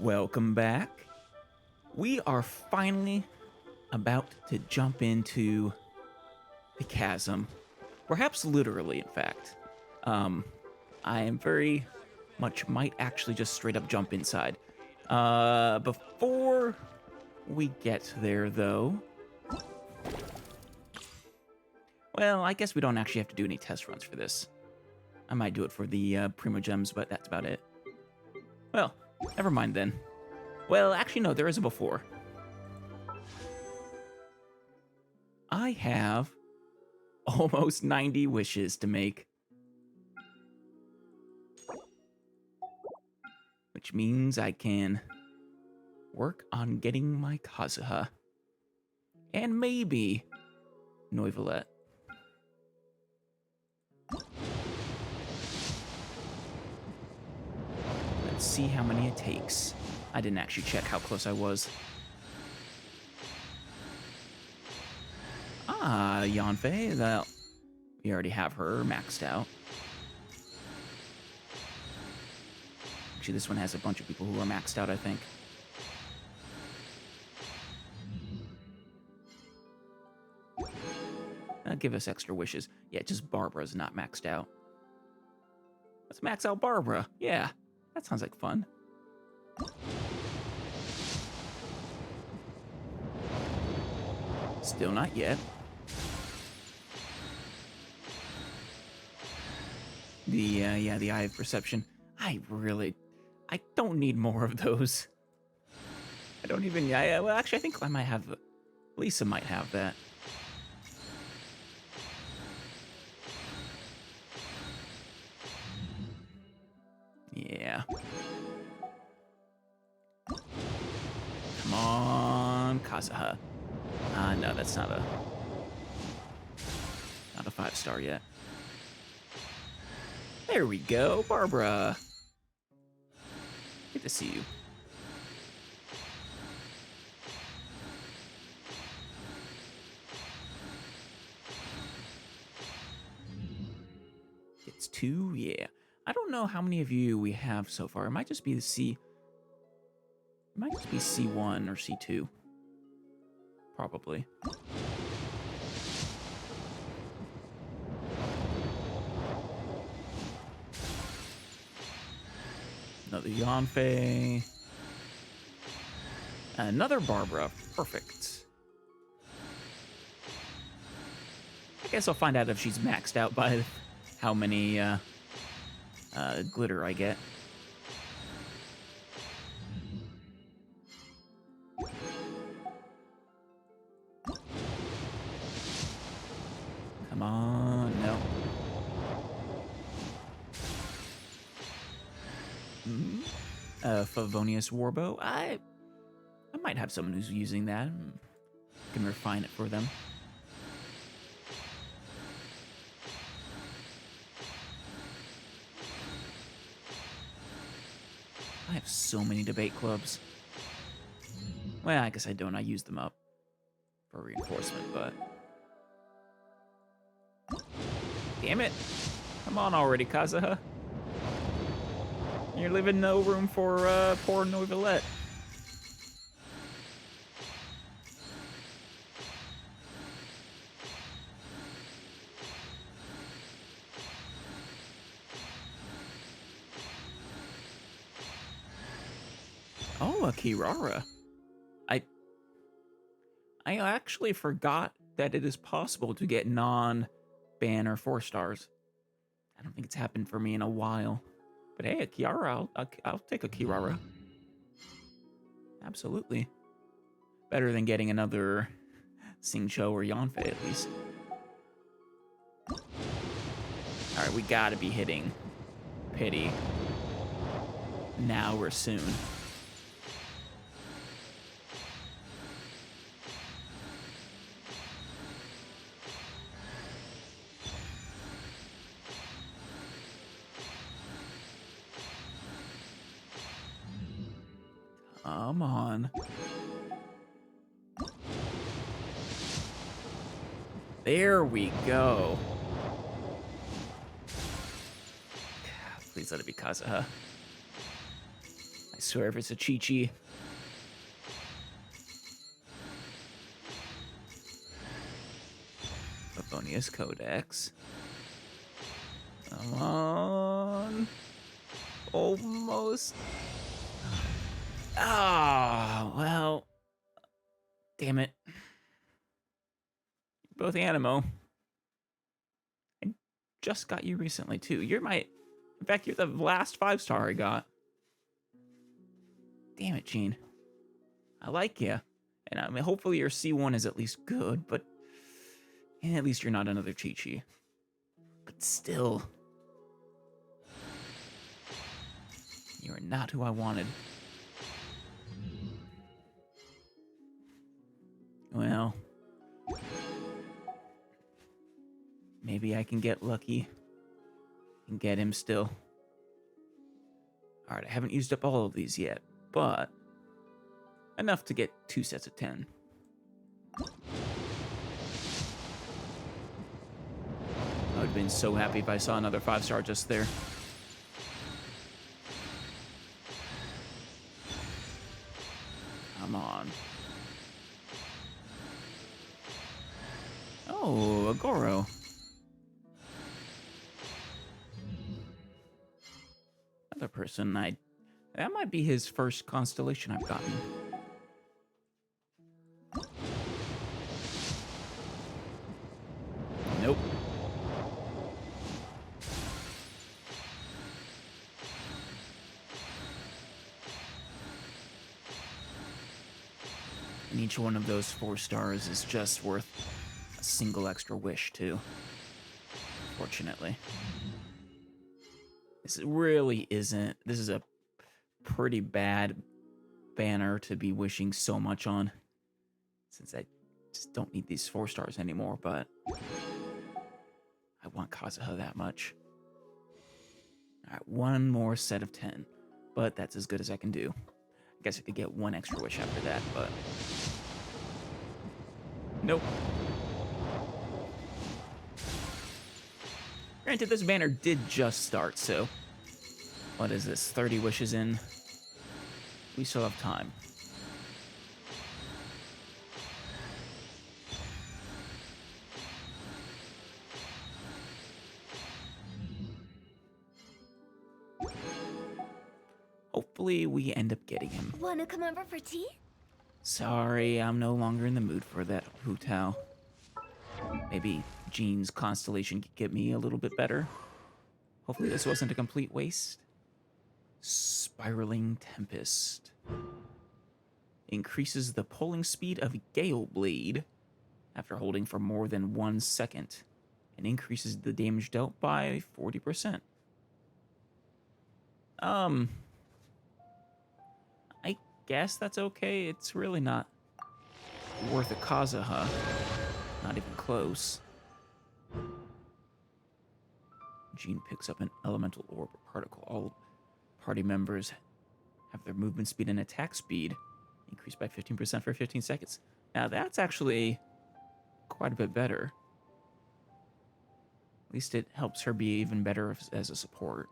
Welcome back. We are finally about to jump into the chasm. Perhaps literally, in fact. Um, I am very much might actually just straight up jump inside. Before we get there, though, well, I guess we don't actually have to do any test runs for this. I might do it for the Primo Gems, but that's about it. Well, never mind then. Well, actually, no, there is a before. I have almost 90 wishes to make. Which means I can work on getting my Kazuha. And maybe Noivelet. Let's see how many it takes. I didn't actually check how close I was. Ah, Yanfei. Well, we already have her maxed out. Actually, this one has a bunch of people who are maxed out, I think. Give us extra wishes. Yeah, just Barbara's not maxed out. Let's max out Barbara. Yeah, that sounds like fun. Still not yet. The Eye of Perception. I don't need more of those. I don't even, well, actually, I think I might have, Lisa might have that. Yeah. Come on, Kazuha. No, that's not a 5-star yet. There we go, Barbara. Good to see you. It's 2, yeah. I don't know how many of you we have so far. It might just be the C. It might just be C1 or C2. Probably. Another Yanfei. Another Barbara. Perfect. I guess I'll find out if she's maxed out by how many glitter I get. Come on, no. Favonius Warbow. I might have someone who's using that. Can refine it for them. I have so many debate clubs. Well, I guess I don't. I use them up for reinforcement, but... Damn it! Come on already, Kazuha. You're leaving no room for poor Noivelet. Oh, a Kirara. I actually forgot that it is possible to get non-ban or 4 stars. I don't think it's happened for me in a while. But hey, a Kiara, I'll take a Kirara. Absolutely. Better than getting another Xingqiu or Yanfei, at least. Alright, we gotta be hitting Pity. Now or soon. Come on. There we go. Please let it be Kazuha. I swear if it's a Chi-Chi. Favonius Codex. Come on. Almost. Ah, well. Damn it. Both Animo. I just got you recently, too. You're my... In fact, you're the last 5-star I got. Damn it, Gene. I like you. And I mean, hopefully your C1 is at least good, but... And at least you're not another Chi-Chi. But still... You are not who I wanted. Well... Maybe I can get lucky and get him still. Alright, I haven't used up all of these yet, but enough to get 2 sets of 10. I would have been so happy if I saw another 5-star just there. Come on. Oh, Agoro. Another person that might be his first constellation I've gotten. Nope. And each one of those 4 stars is just worth a single extra wish, too. Fortunately. This really isn't... This is a pretty bad banner to be wishing so much on. Since I just don't need these 4 stars anymore, but... I want Kazuha that much. Alright, 1 more set of 10. But that's as good as I can do. I guess I could get 1 extra wish after that, but... Nope. Granted, this banner did just start, so... What is this, 30 wishes in? We still have time. Hopefully we end up getting him. Wanna come over for tea? Sorry, I'm no longer in the mood for that Hu Tao. Maybe Jean's constellation could get me a little bit better. Hopefully this wasn't a complete waste. Spiraling Tempest. Increases the pulling speed of Gale Blade after holding for more than 1 second. And increases the damage dealt by 40%. I guess that's okay. It's really not worth a Kazuha. Not even close. Jean picks up an elemental orb or particle. All party members have their movement speed and attack speed increased by 15% for 15 seconds. Now that's actually quite a bit better. At least it helps her be even better as a support.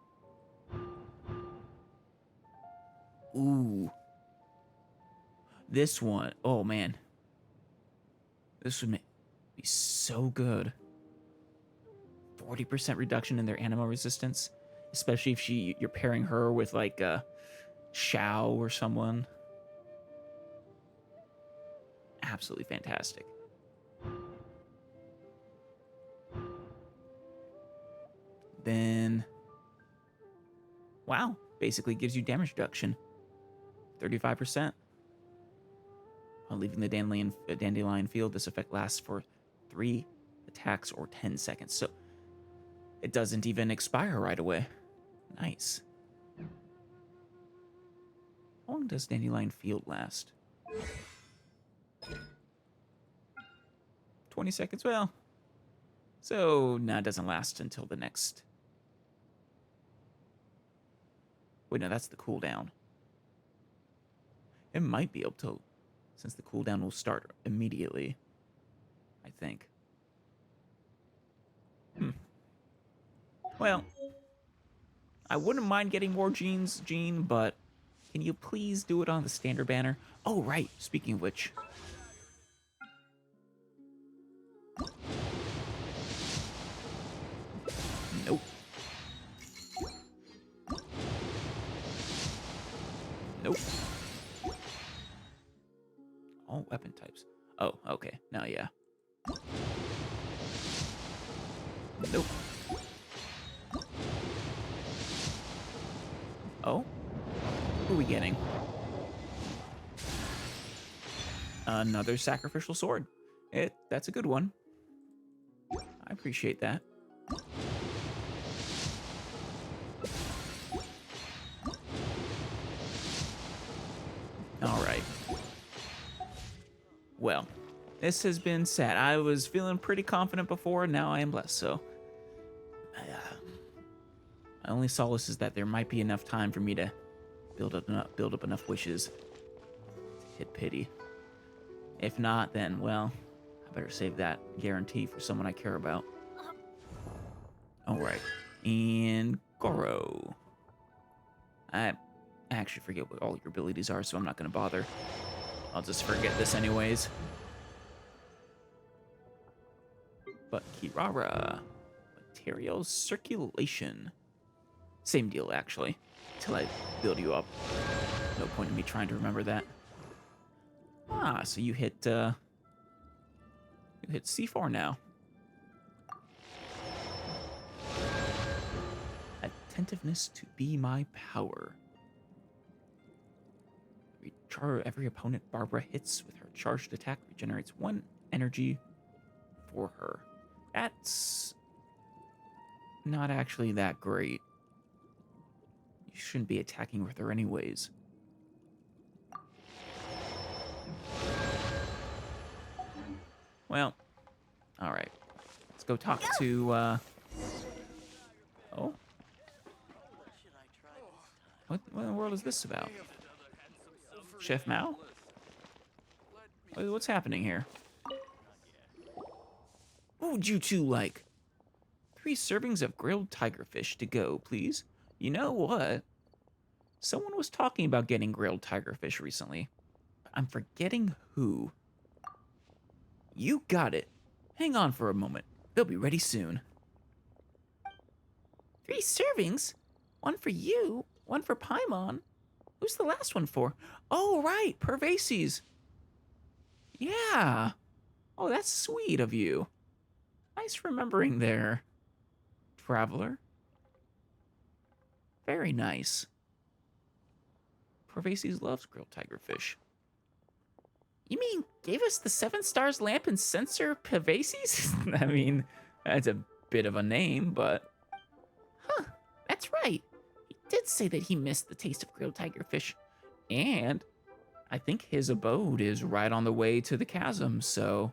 Ooh. This one, oh man. This would be so good. 40% reduction in their animal resistance, especially if you're pairing her with like a Shao or someone. Absolutely fantastic. Then, wow, basically gives you damage reduction, 35%. While leaving the dandelion field, this effect lasts for 3 attacks or 10 seconds. So it doesn't even expire right away. Nice. How long does dandelion field last? 20 seconds? Well, so no, it doesn't last until the next. Wait, no, that's the cooldown. It might be able to, since the cooldown will start immediately, I think. Well, I wouldn't mind getting more Gene, but Can you please do it on the standard banner? Oh, right. Speaking of which. Nope. Nope. All weapon types. Oh, okay. Now, yeah. Nope. Oh? Who are we getting? Another sacrificial sword. That's a good one. I appreciate that. All right. Well, this has been sad. I was feeling pretty confident before, now I am less so. My only solace is that there might be enough time for me to build up enough wishes to hit pity. If not, then, well, I better save that guarantee for someone I care about. Alright. And Goro. I actually forget what all your abilities are, so I'm not going to bother. I'll just forget this anyways. But Kirara. Material circulation. Same deal, actually. Till I build you up. No point in me trying to remember that. Ah, so you hit C4 now. Attentiveness to be my power. Every opponent Barbara hits with her charged attack regenerates 1 energy for her. That's not actually that great. You shouldn't be attacking with her anyways. Well, alright. Let's go talk to, Oh? What in the world is this about? Chef Mao? What's happening here? What would you two like? 3 servings of grilled tigerfish to go, please. You know what? Someone was talking about getting grilled tigerfish recently. I'm forgetting who. You got it. Hang on for a moment. They'll be ready soon. 3 servings? 1 for you, 1 for Paimon. Who's the last one for? Oh, right, Pervases. Yeah. Oh, that's sweet of you. Nice remembering there, traveler. Very nice. Pervases loves grilled tigerfish. You mean gave us the 7 stars lamp and censer Pervases? I mean, that's a bit of a name, but... Huh, that's right. He did say that he missed the taste of grilled tigerfish. And I think his abode is right on the way to the chasm, so...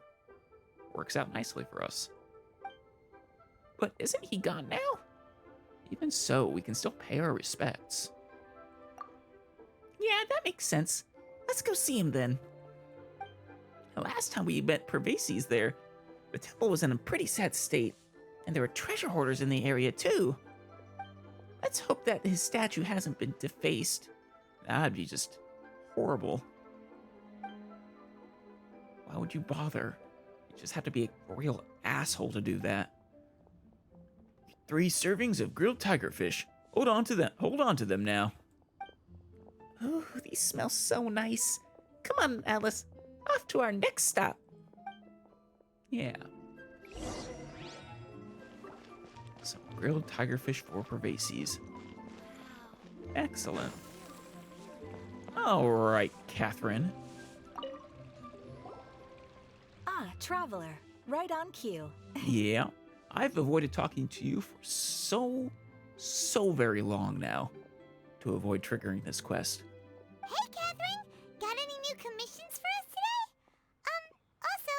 works out nicely for us. But isn't he gone now? Even so, we can still pay our respects. Yeah, that makes sense. Let's go see him then. The last time we met Pervases there, the temple was in a pretty sad state, and there were treasure hoarders in the area too. Let's hope that his statue hasn't been defaced. That'd be just horrible. Why would you bother? You just have to be a real asshole to do that. 3 servings of grilled tigerfish. Hold on to them now. Oh, these smell so nice. Come on, Alice. Off to our next stop. Yeah. Some grilled tigerfish for Pervases. Excellent. All right, Catherine. Ah, traveler. Right on cue. Yeah. I've avoided talking to you for so very long now to avoid triggering this quest. Hey, Catherine! Got any new commissions for us today? Also,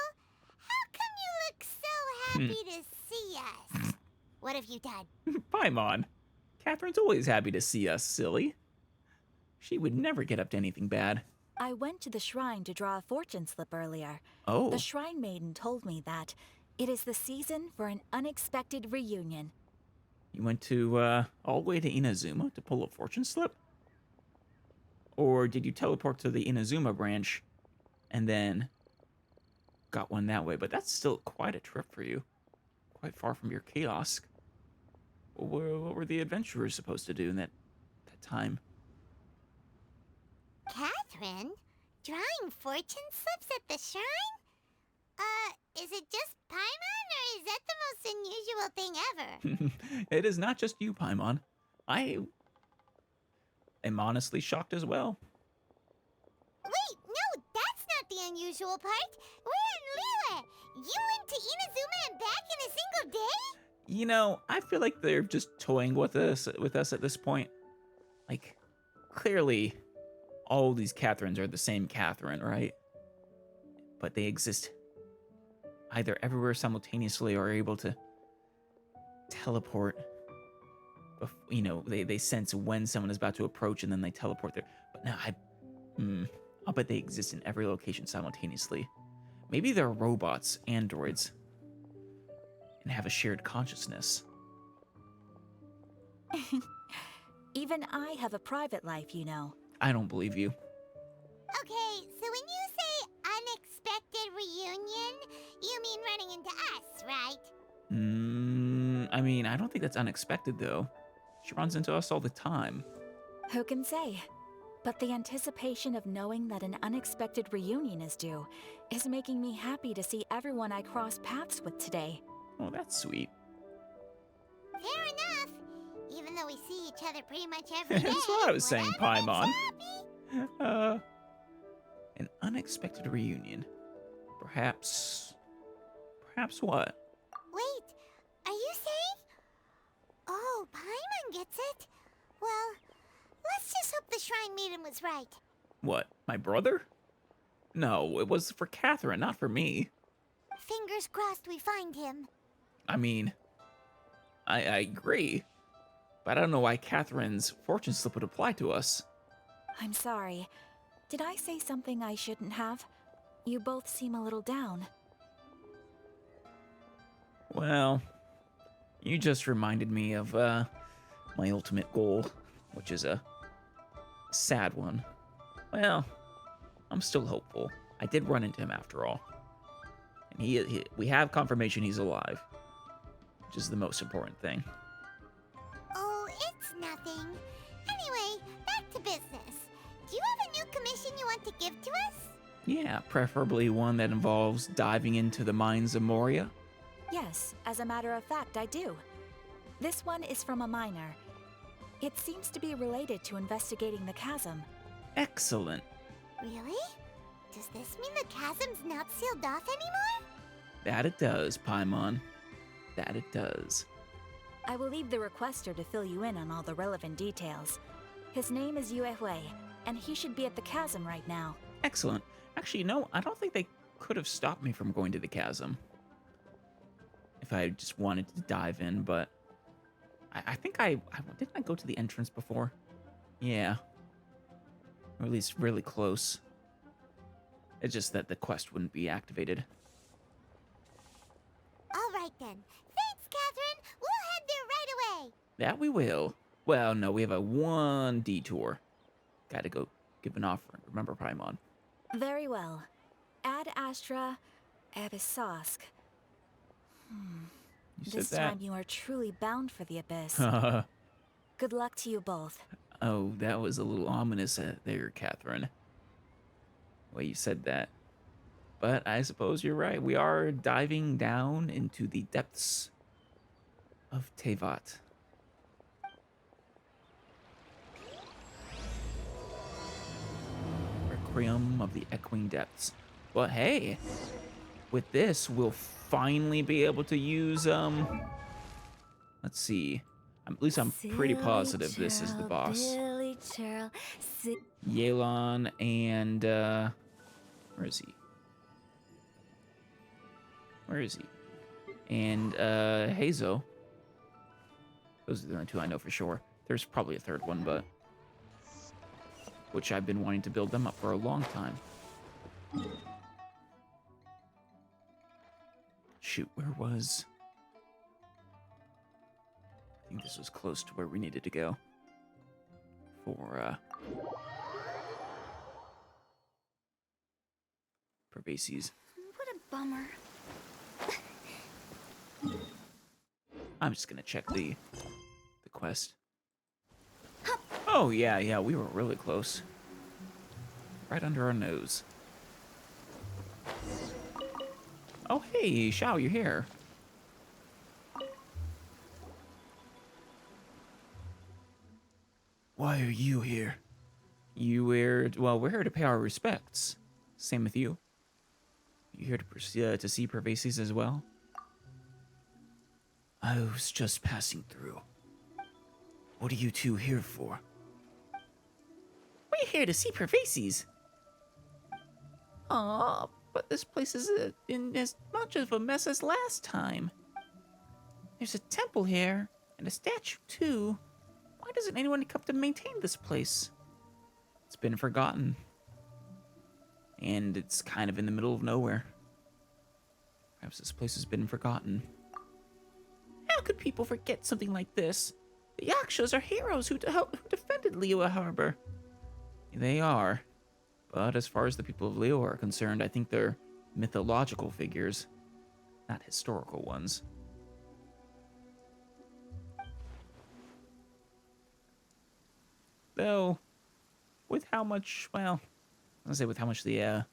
how come you look so happy to see us? What have you done? Paimon. Catherine's always happy to see us, silly. She would never get up to anything bad. I went to the shrine to draw a fortune slip earlier. Oh. The shrine maiden told me that it is the season for an unexpected reunion. You went to, all the way to Inazuma to pull a fortune slip? Or did you teleport to the Inazuma branch and then got one that way? But that's still quite a trip for you. Quite far from your kiosk. What were the adventurers supposed to do in that time? Catherine? Drawing fortune slips at the shrine? Is it just Paimon, or is that the most unusual thing ever? It is not just you, Paimon. I am honestly shocked as well. Wait, no, that's not the unusual part. We're in Liyue. You went to Inazuma and back in a single day? You know, I feel like they're just toying with us at this point. Like, clearly, all these Catherines are the same Catherine, right? But they exist either everywhere simultaneously or are able to teleport. You know, they sense when someone is about to approach and then they teleport there. But no, I'll bet they exist in every location simultaneously. Maybe they're robots, androids, and have a shared consciousness. Even I have a private life, you know. I don't believe you. Okay, so when you say unexpected reunion, you mean running into us, right? I mean, I don't think that's unexpected, though. She runs into us all the time. Who can say? But the anticipation of knowing that an unexpected reunion is due is making me happy to see everyone I crossed paths with today. Oh, that's sweet. Fair enough. Even though we see each other pretty much every day. That's what I was saying, whatever makes Paimon. you happy. An unexpected reunion. Perhaps what? Wait, are you saying? Oh, Paimon gets it. Well, let's just hope the shrine maiden was right. What, my brother? No, it was for Catherine, not for me. Fingers crossed we find him. I mean, I agree. But I don't know why Catherine's fortune slip would apply to us. I'm sorry. Did I say something I shouldn't have? You both seem a little down. Well, you just reminded me of my ultimate goal, which is a sad one. Well, I'm still hopeful. I did run into him after all. And we have confirmation he's alive, which is the most important thing. Oh, it's nothing. Anyway, back to business. Do you have a new commission you want to give to us? Yeah, preferably one that involves diving into the mines of Moria. Yes, as a matter of fact, I do. This one is from a miner. It seems to be related to investigating the chasm. Excellent. Really? Does this mean the chasm's not sealed off anymore? That it does, Paimon. That it does. I will leave the requester to fill you in on all the relevant details. His name is Yuehui, and he should be at the chasm right now. Excellent. Actually, no, I don't think they could have stopped me from going to the chasm. If I just wanted to dive in, but I think didn't I go to the entrance before? Yeah. Or at least really close. It's just that the quest wouldn't be activated. All right then. Thanks, Catherine. We'll head there right away. That we will. Well, no, we have a one detour. Gotta go give an offering. Remember, Paimon? Very well. Ad Astra Abyssosk. You This said time you are truly bound for the abyss. that. Good luck to you both. Oh, that was a little ominous there, Catherine. The way you said that. But I suppose you're right. We are diving down into the depths of Teyvat. Requiem of the Echoing Depths. But hey, with this, we'll finally be able to use, let's see. At least I'm pretty positive this is the boss. Yelan and, where is he? Where is he? And, Hazo. Those are the only two I know for sure. There's probably a third one, but... which I've been wanting to build them up for a long time. Shoot, where was... I think this was close to where we needed to go. For, Pervases. What a bummer. I'm just gonna check the quest. Oh, yeah, we were really close. Right under our nose. Oh, hey, Xiao, you're here. Why are you here? Well, we're here to pay our respects. Same with you. You here to see Pervases as well? I was just passing through. What are you two here for? We're here to see Pervases. Aw, but this place is in as much of a mess as last time. There's a temple here, and a statue too. Why doesn't anyone come to maintain this place? It's been forgotten. And it's kind of in the middle of nowhere. Perhaps this place has been forgotten. How could people forget something like this? The Yakshas are heroes who defended Liyue Harbor. They are. But as far as the people of Liyue are concerned, I think they're mythological figures, not historical ones. Though, with how much, well, let's say with how much the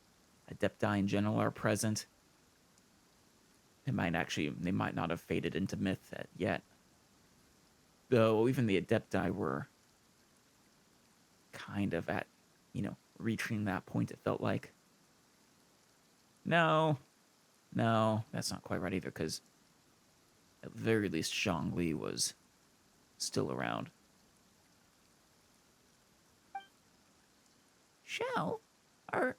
Adepti in general are present, they might not have faded into myth yet. Though even the Adepti were kind of at, reaching that point, it felt like. No, that's not quite right either, because at the very least Zhongli was still around. Xiao, are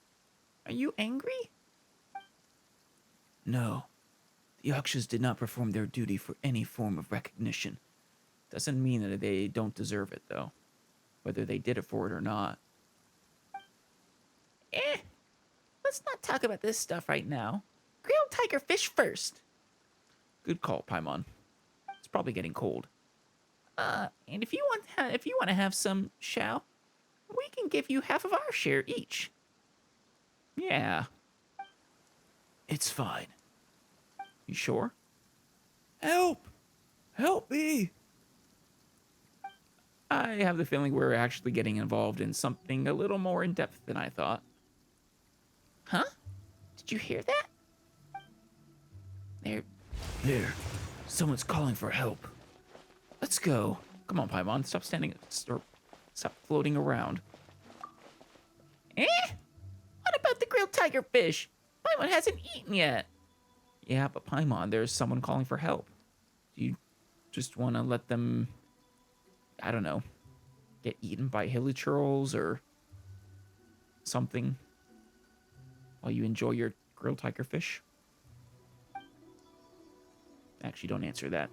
you angry? No. The Yakshas did not perform their duty for any form of recognition. Doesn't mean that they don't deserve it, though. Whether they did it for it or not. Let's not talk about this stuff right now. Grilled tiger fish first. Good call, Paimon. It's probably getting cold. And if you want to have some, Xiao, we can give you half of our share each. Yeah. It's fine. You sure? Help! Help me! I have the feeling we're actually getting involved in something a little more in-depth than I thought. Huh? Did you hear that? There. Someone's calling for help. Let's go. Come on, Paimon. Stop floating around. What about the grilled tiger fish? Paimon hasn't eaten yet. Yeah, but Paimon, there's someone calling for help. Do you just want to let them, I don't know, get eaten by hilichurls or something while you enjoy your grilled tiger fish? Actually, don't answer that.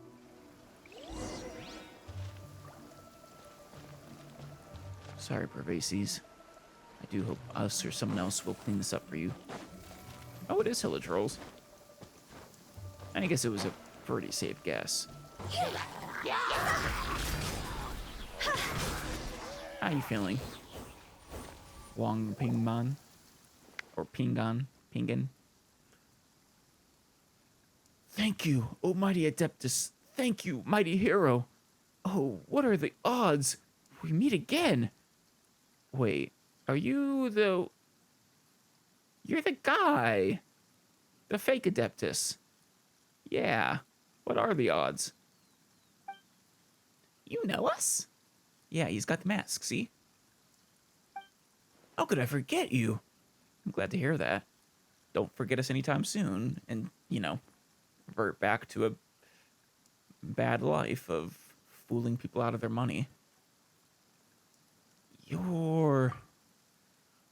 Sorry, Pervases. I do hope us or someone else will clean this up for you. Oh, it is hilichurls. I guess it was a pretty safe guess. How you feeling? Wang Pingman? Or Pingan? Thank you, O mighty Adeptus. Thank you, mighty hero. Oh, what are the odds? We meet again. Wait, are you the... You're the guy. The fake Adeptus. Yeah, what are the odds? You know us? Yeah, he's got the mask, see? How could I forget you? I'm glad to hear that. Don't forget us anytime soon, and, revert back to a bad life of fooling people out of their money.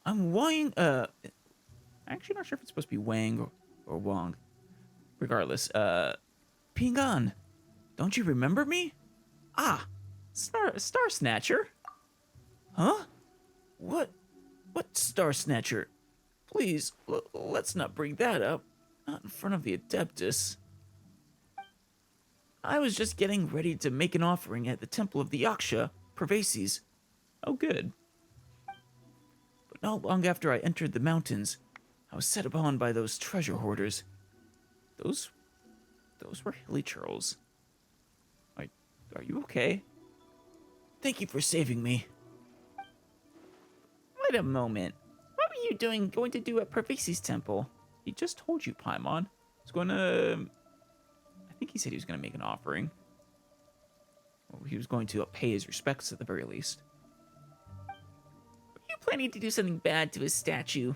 I'm Wang, actually not sure if it's supposed to be Wang or Wang. Regardless, Pingan, don't you remember me? Ah, Star Snatcher? Huh? What Star Snatcher? Please, let's not bring that up. Not in front of the Adeptus. I was just getting ready to make an offering at the Temple of the Yaksha, Pervases. Oh, good. But not long after I entered the mountains, I was set upon by those treasure hoarders. Those were hilly churls. Are you okay? Thank you for saving me. Wait a moment. What were you going to do at Pervasi's temple? He just told you, Paimon. He's going to... I think he said he was going to make an offering. Or he was going to pay his respects at the very least. Were you planning to do something bad to his statue?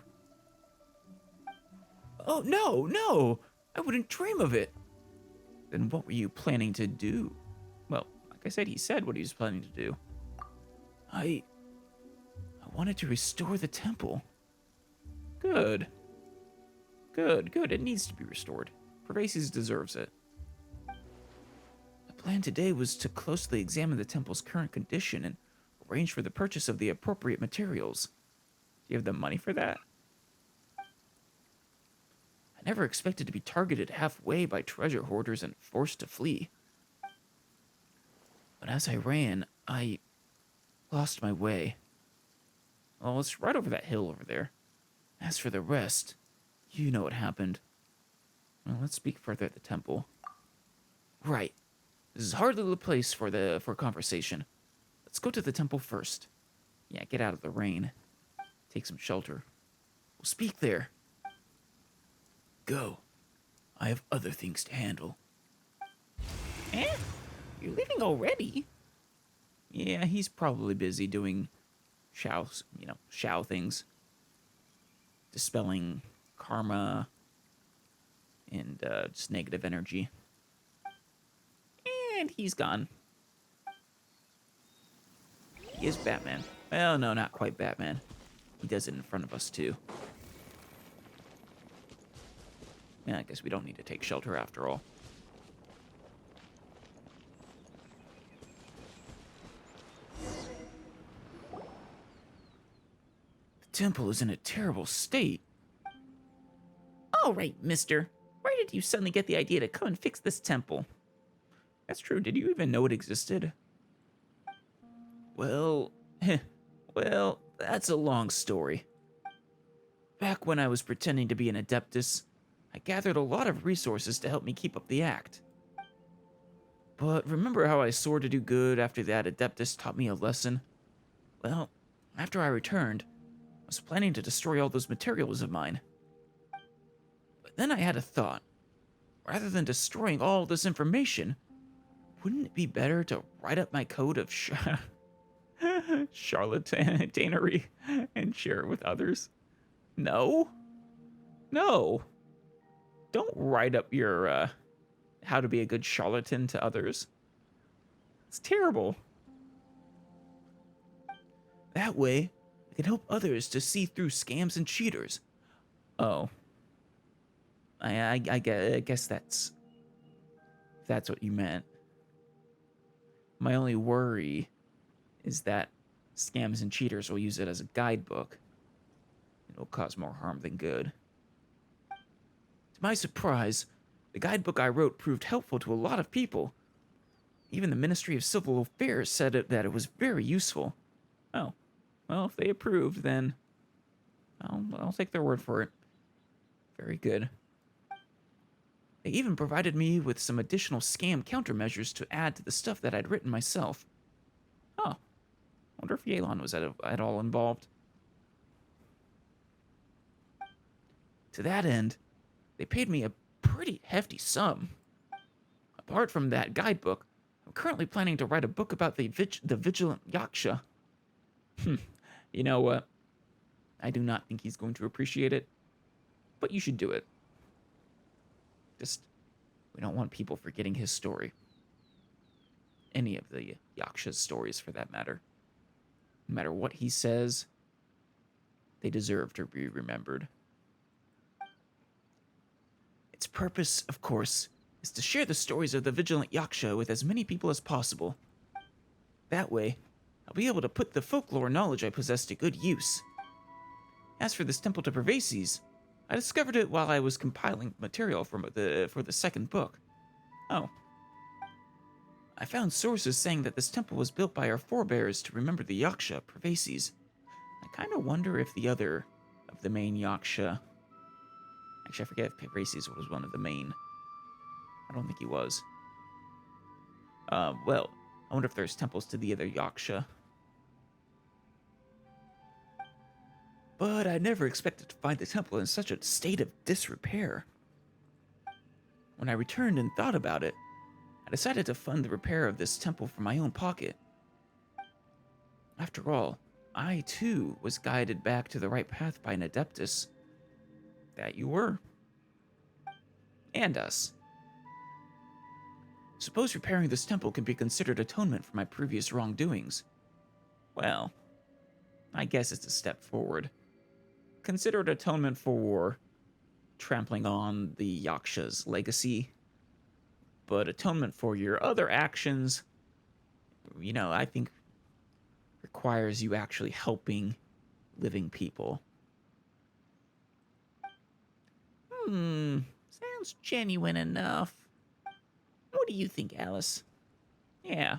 Oh, no. I wouldn't dream of it. Then what were you planning to do? Well, like I said, he said what he was planning to do. I wanted to restore the temple. Good. It needs to be restored. Pervasi's deserves it. The plan today was to closely examine the temple's current condition and arrange for the purchase of the appropriate materials. Do you have the money for that? I never expected to be targeted halfway by treasure hoarders and forced to flee. But as I ran, I lost my way. Well, it's right over that hill over there. As for the rest, you know what happened. Well, let's speak further at the temple. Right. This is hardly the place for conversation. Let's go to the temple first. Yeah, get out of the rain. Take some shelter. We'll speak there. Go. I have other things to handle. Eh? You're leaving already? Yeah, he's probably busy doing Shao things. Dispelling karma and just negative energy. And he's gone. He is Batman. Well, no, not quite Batman. He does it in front of us, too. Yeah, I guess we don't need to take shelter after all. The temple is in a terrible state. All right, mister. Where did you suddenly get the idea to come and fix this temple? That's true. Did you even know it existed? Well, that's a long story. Back when I was pretending to be an Adeptus, I gathered a lot of resources to help me keep up the act. But remember how I swore to do good after that Adeptus taught me a lesson? Well, after I returned, I was planning to destroy all those materials of mine. But then I had a thought. Rather than destroying all this information, wouldn't it be better to write up my code of charlatanery and share it with others? No. Don't write up your how to be a good charlatan to others. It's terrible. That way, I can help others to see through scams and cheaters. Oh. I guess that's what you meant. My only worry is that scams and cheaters will use it as a guidebook. It'll cause more harm than good. To my surprise, the guidebook I wrote proved helpful to a lot of people. Even the Ministry of Civil Affairs said that it was very useful. Oh, well, if they approved, then I'll take their word for it. Very good. They even provided me with some additional scam countermeasures to add to the stuff that I'd written myself. Oh, wonder if Yelan was at all involved. To that end, they paid me a pretty hefty sum. Apart from that guidebook, I'm currently planning to write a book about the Vigilant Yaksha. You know what? I do not think he's going to appreciate it, but you should do it. We don't want people forgetting his story. Any of the Yaksha's stories, for that matter. No matter what he says, they deserve to be remembered. Its purpose, of course, is to share the stories of the Vigilant Yaksha with as many people as possible. That way, I'll be able to put the folklore knowledge I possess to good use. As for this temple to Pervasi's, I discovered it while I was compiling material for the second book. Oh. I found sources saying that this temple was built by our forebears to remember the Yaksha, Pervasi's. I kind of wonder if the other of the main Yaksha Actually, I forget if Races was one of the main. I don't think he was. Well, I wonder if there's temples to the other Yaksha. But I never expected to find the temple in such a state of disrepair. When I returned and thought about it, I decided to fund the repair of this temple from my own pocket. After all, I too was guided back to the right path by an Adeptus. That you were. And us. Suppose repairing this temple can be considered atonement for my previous wrongdoings. Well, I guess it's a step forward. Consider it atonement for trampling on the Yaksha's legacy. But atonement for your other actions, I think requires you actually helping living people. Sounds genuine enough. What do you think, Alice? Yeah.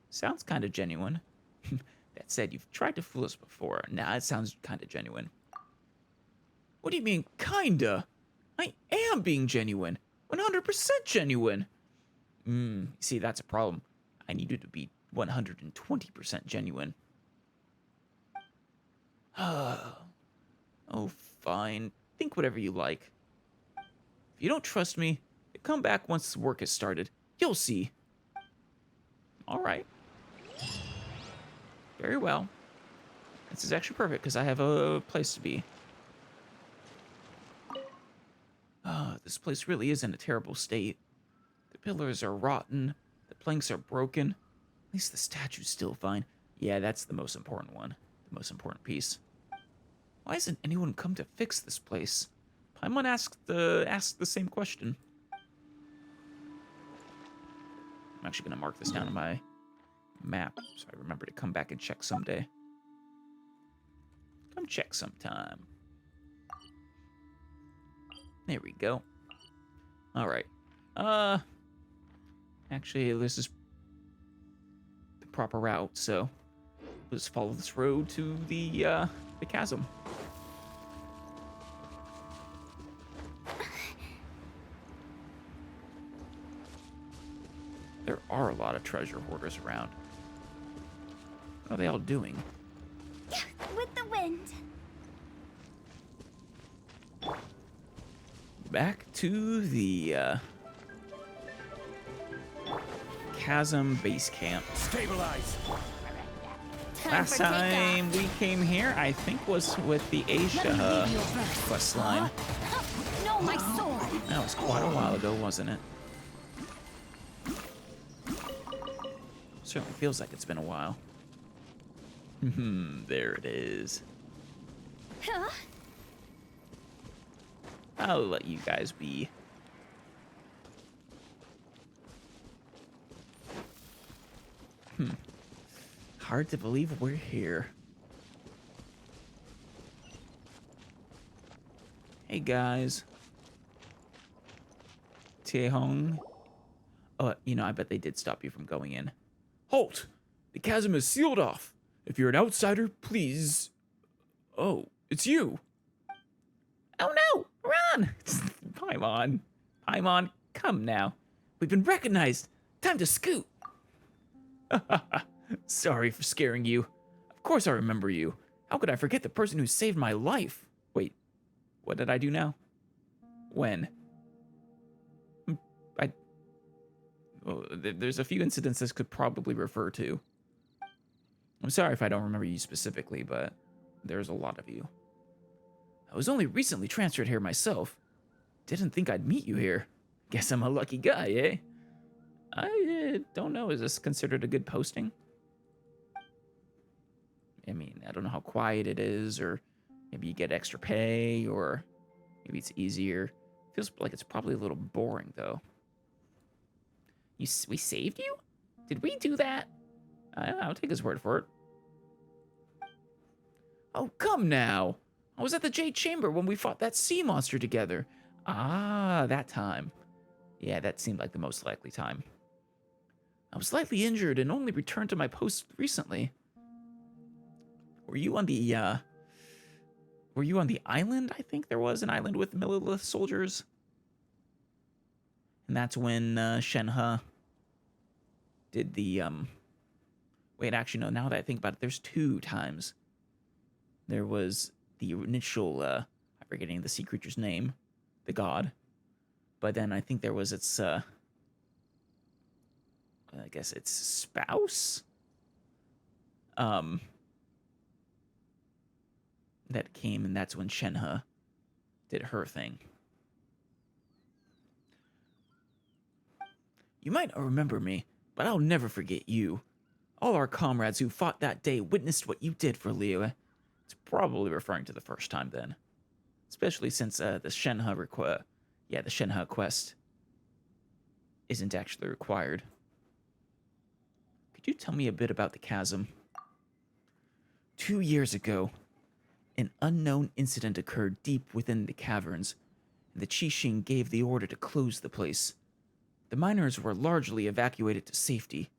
Sounds kind of genuine. That said, you've tried to fool us before. Nah, it sounds kind of genuine. What do you mean, kinda? I am being genuine. 100% genuine. See, that's a problem. I need you to be 120% genuine. Oh, fine. Think whatever you like. If you don't trust me, come back once the work has started. You'll see. All right. Very well. This is actually perfect because I have a place to be. This place really is in a terrible state. The pillars are rotten. The planks are broken. At least the statue's still fine. Yeah, that's the most important one. The most important piece. Why hasn't anyone come to fix this place? Paimon asked the same question. I'm actually going to mark this down on my map so I remember to come back and check someday. Come check sometime. There we go. All right. Actually, this is the proper route, so let's follow this road to the chasm. There are a lot of treasure hoarders around. What are they all doing? With the wind. Back to the Chasm base camp. Stabilize. Last time we came here, I think, was with the Asia quest line. No, my sword. That was quite a while ago, wasn't it? Certainly feels like it's been a while. There it is. Huh? I'll let you guys be. Hard to believe we're here. Hey guys. Taehong. Oh, I bet they did stop you from going in. Halt! The chasm is sealed off. If you're an outsider, please... Oh, it's you. Oh no! Run! Paimon. Paimon, come now. We've been recognized. Time to scoot. Sorry for scaring you. Of course I remember you. How could I forget the person who saved my life? Wait, what did I do now? When? There's a few incidents this could probably refer to. I'm sorry if I don't remember you specifically, but there's a lot of you. I was only recently transferred here myself. Didn't think I'd meet you here. Guess I'm a lucky guy, eh? I don't know. Is this considered a good posting? I mean, I don't know how quiet it is, or maybe you get extra pay, or maybe it's easier. Feels like it's probably a little boring, though. We saved you? Did we do that? I'll take his word for it. Oh, come now. I was at the Jade Chamber when we fought that sea monster together. Ah, that time. Yeah, that seemed like the most likely time. I was slightly injured and only returned to my post recently. Were you on the Were you on the island? I think there was an island with Millilith soldiers. And that's when Shenhe did the wait, actually no, now that I think about it, there's 2 times. There was the initial I'm forgetting the sea creature's name, the god. But then I think there was its I guess its spouse that came, and that's when Shenhe did her thing. You might not remember me, but I'll never forget you. All our comrades who fought that day witnessed what you did for Liyue. It's probably referring to the first time then. Especially since the Shenhe quest isn't actually required. Could you tell me a bit about the chasm? 2 years ago, an unknown incident occurred deep within the caverns, and the Qixing gave the order to close the place. The miners were largely evacuated to safety.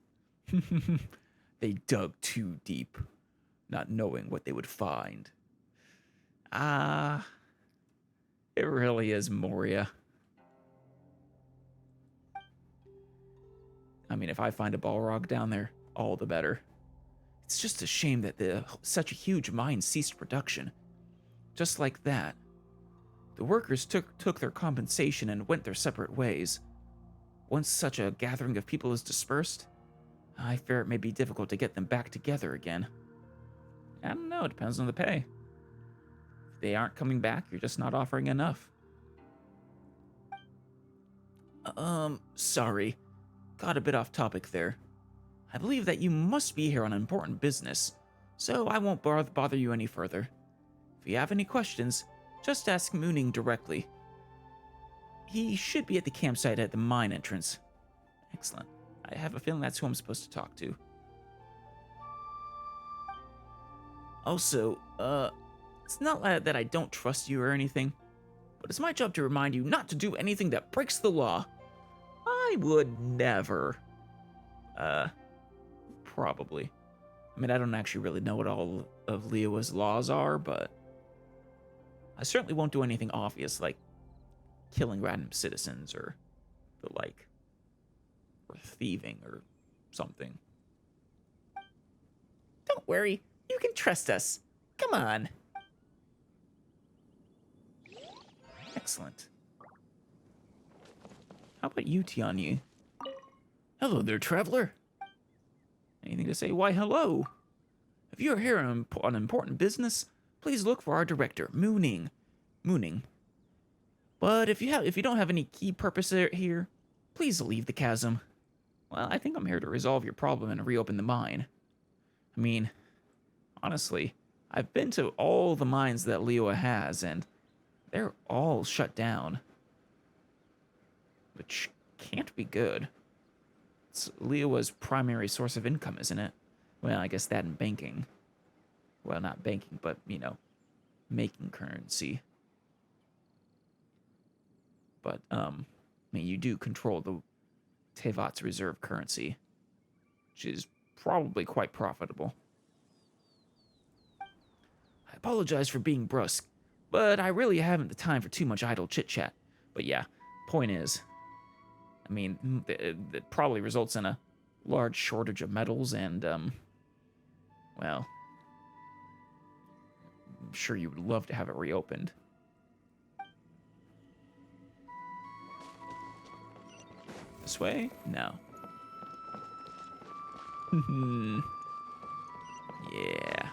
They dug too deep, not knowing what they would find. It really is Moria. I mean, if I find a Balrog down there, all the better. It's just a shame that such a huge mine ceased production. Just like that. The workers took their compensation and went their separate ways. Once such a gathering of people is dispersed, I fear it may be difficult to get them back together again. I don't know, it depends on the pay. If they aren't coming back, you're just not offering enough. Sorry. Got a bit off topic there. I believe that you must be here on important business, so I won't bother you any further. If you have any questions, just ask Mooning directly. He should be at the campsite at the mine entrance. Excellent. I have a feeling that's who I'm supposed to talk to. Also, it's not that I don't trust you or anything, but it's my job to remind you not to do anything that breaks the law. I would never. Probably. I mean, I don't actually really know what all of Liyue's laws are, but I certainly won't do anything obvious like killing random citizens or the like, or thieving or something. Don't worry, you can trust us. Come on. Excellent. How about you, Tianyi? Hello there, traveler. Anything to say? Why, hello. If you are here on important business, please look for our director, Mooning. But if you don't have any key purpose here, please leave the chasm. Well, I think I'm here to resolve your problem and reopen the mine. I mean, honestly, I've been to all the mines that Liyue has, and they're all shut down. Which can't be good. It's Liyue's primary source of income, isn't it? Well, I guess that and banking. Well, not banking, but, making currency. But, I mean, you do control the Teyvat's reserve currency, which is probably quite profitable. I apologize for being brusque, but I really haven't the time for too much idle chit-chat. But yeah, point is, I mean, it probably results in a large shortage of metals and, well, I'm sure you would love to have it reopened. This way? No. Yeah.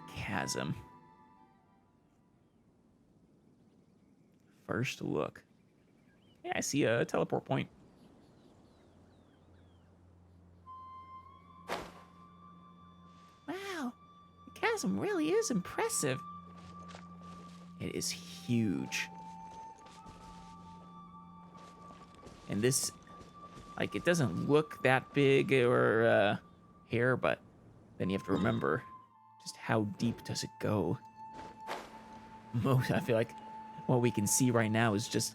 The chasm. First look. Yeah, I see a teleport point. Wow, the chasm really is impressive. It is huge. And this, like, it doesn't look that big or here, but then you have to remember just how deep does it go. I feel like what we can see right now is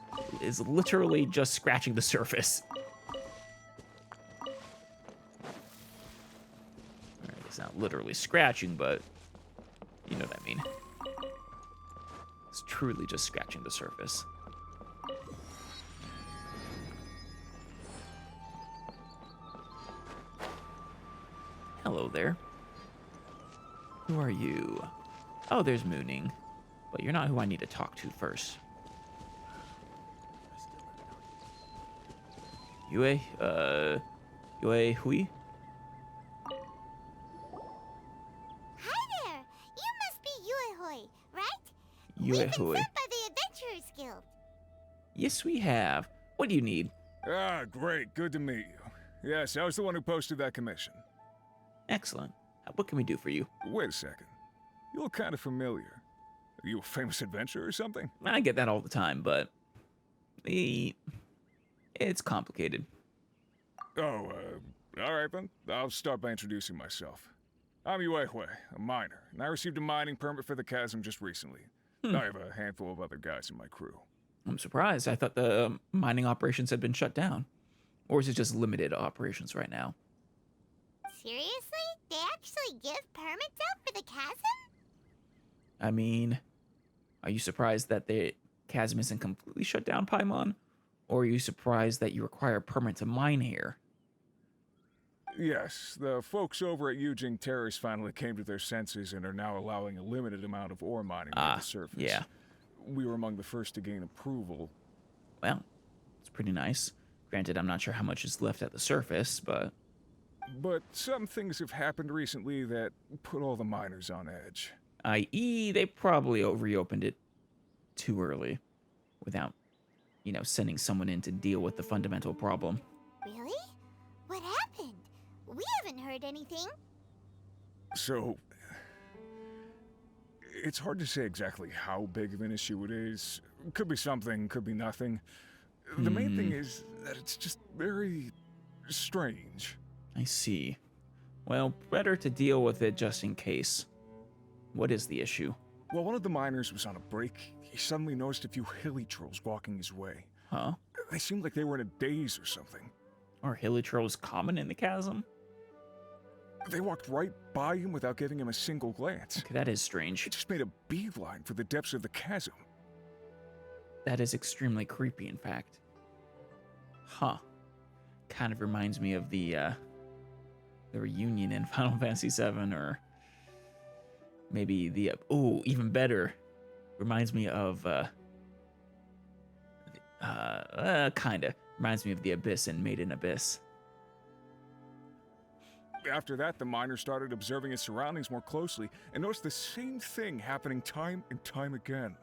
literally just scratching the surface. It's not literally scratching, but you know what I mean. truly just scratching the surface. Hello there. Who are you? Oh, there's Mooning. But you're not who I need to talk to first. Yue, Yue Hui? Hi there! You must be Yuehoi, right? Yue We've been Hui. sent by the Adventurers Guild. Yes, we have. What do you need? Ah, great. Good to meet you. Yes, I was the one who posted that commission. Excellent. What can we do for you? Wait a second. You look kind of familiar. Are you a famous adventurer or something? I get that all the time, but it's complicated. Oh, alright then. I'll start by introducing myself. I'm Yuehue, a miner, and I received a mining permit for the chasm just recently. I have a handful of other guys in my crew. I'm surprised. I thought the mining operations had been shut down. Or is it just limited operations right now? Seriously? They actually give permits out for the chasm? I mean, are you surprised that the chasm isn't completely shut down, Paimon? Or are you surprised that you require a permit to mine here? Yes, the folks over at Yujing Terrace finally came to their senses and are now allowing a limited amount of ore mining near the surface. Yeah. We were among the first to gain approval. Well, it's pretty nice. Granted, I'm not sure how much is left at the surface, but But some things have happened recently that put all the miners on edge. i.e., they probably reopened it too early without, sending someone in to deal with the fundamental problem. Really? What happened? We haven't heard anything. So, it's hard to say exactly how big of an issue it is. Could be something, could be nothing. The main thing is that it's just very strange. I see. Well, better to deal with it just in case. What is the issue? While one of the miners was on a break, he suddenly noticed a few hilly trolls walking his way. Huh? They seemed like they were in a daze or something. Are hilly trolls common in the chasm? They walked right by him without giving him a single glance. Okay, that is strange. They just made a beeline for the depths of the chasm. That is extremely creepy, in fact. Huh. Kind of reminds me of the reunion in Final Fantasy VII, or maybe the even better, reminds me of kinda reminds me of the Abyss in Made in Abyss. After that, the miner started observing his surroundings more closely and noticed the same thing happening time and time again.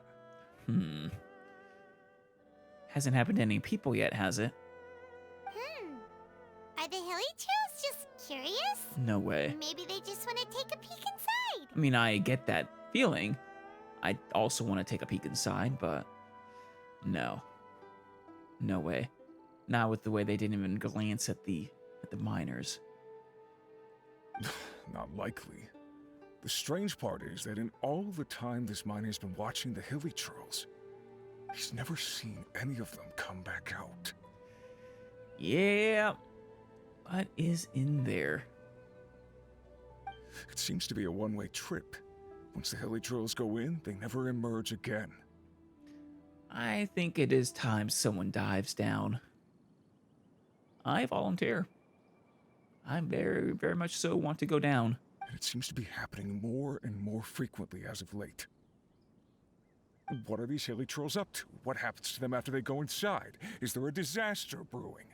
Hasn't happened to any people yet, has it? Are the hilly trolls just curious? No way. Maybe they just want to take a peek inside. I mean, I get that feeling. I also want to take a peek inside, but no. No way. Not with the way they didn't even glance at the miners. Not likely. The strange part is that in all the time this miner's been watching the hilly trolls, he's never seen any of them come back out. Yeah. What is in there? It seems to be a one-way trip. Once the hilly trolls go in, they never emerge again. I think it is time someone dives down. I volunteer. I very, very much so want to go down. And it seems to be happening more and more frequently as of late. What are these hilly trolls up to? What happens to them after they go inside? Is there a disaster brewing?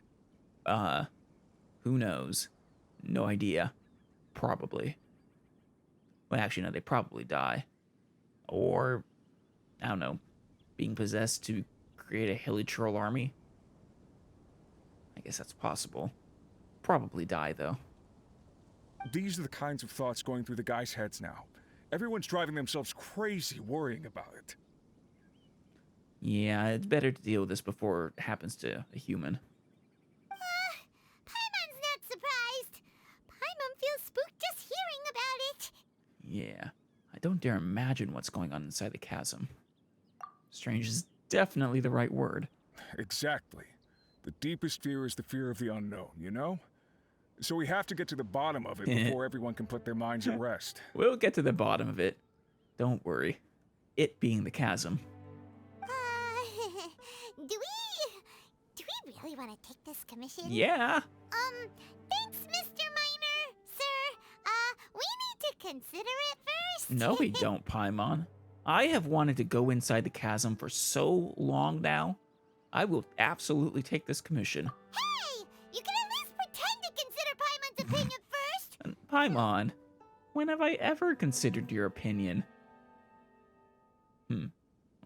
Who knows? No idea. Probably. Well, actually, no, they probably die. Or, I don't know, being possessed to create a hilly troll army? I guess that's possible. Probably die, though. These are the kinds of thoughts going through the guys' heads now. Everyone's driving themselves crazy worrying about it. Yeah, it's better to deal with this before it happens to a human. Paimon's not surprised. Paimon feels spooked just hearing about it. Yeah, I don't dare imagine what's going on inside the chasm. Strange is definitely the right word. Exactly. The deepest fear is the fear of the unknown, you know? So we have to get to the bottom of it before everyone can put their minds at rest. We'll get to the bottom of it. Don't worry. It being the chasm. really want to take this commission? Yeah. Thanks, Mr. Miner. Sir, we need to consider it first. No, we don't, Paimon. I have wanted to go inside the chasm for so long now. I will absolutely take this commission. Hey! You can at least pretend to consider Paimon's opinion first! And Paimon, when have I ever considered your opinion? When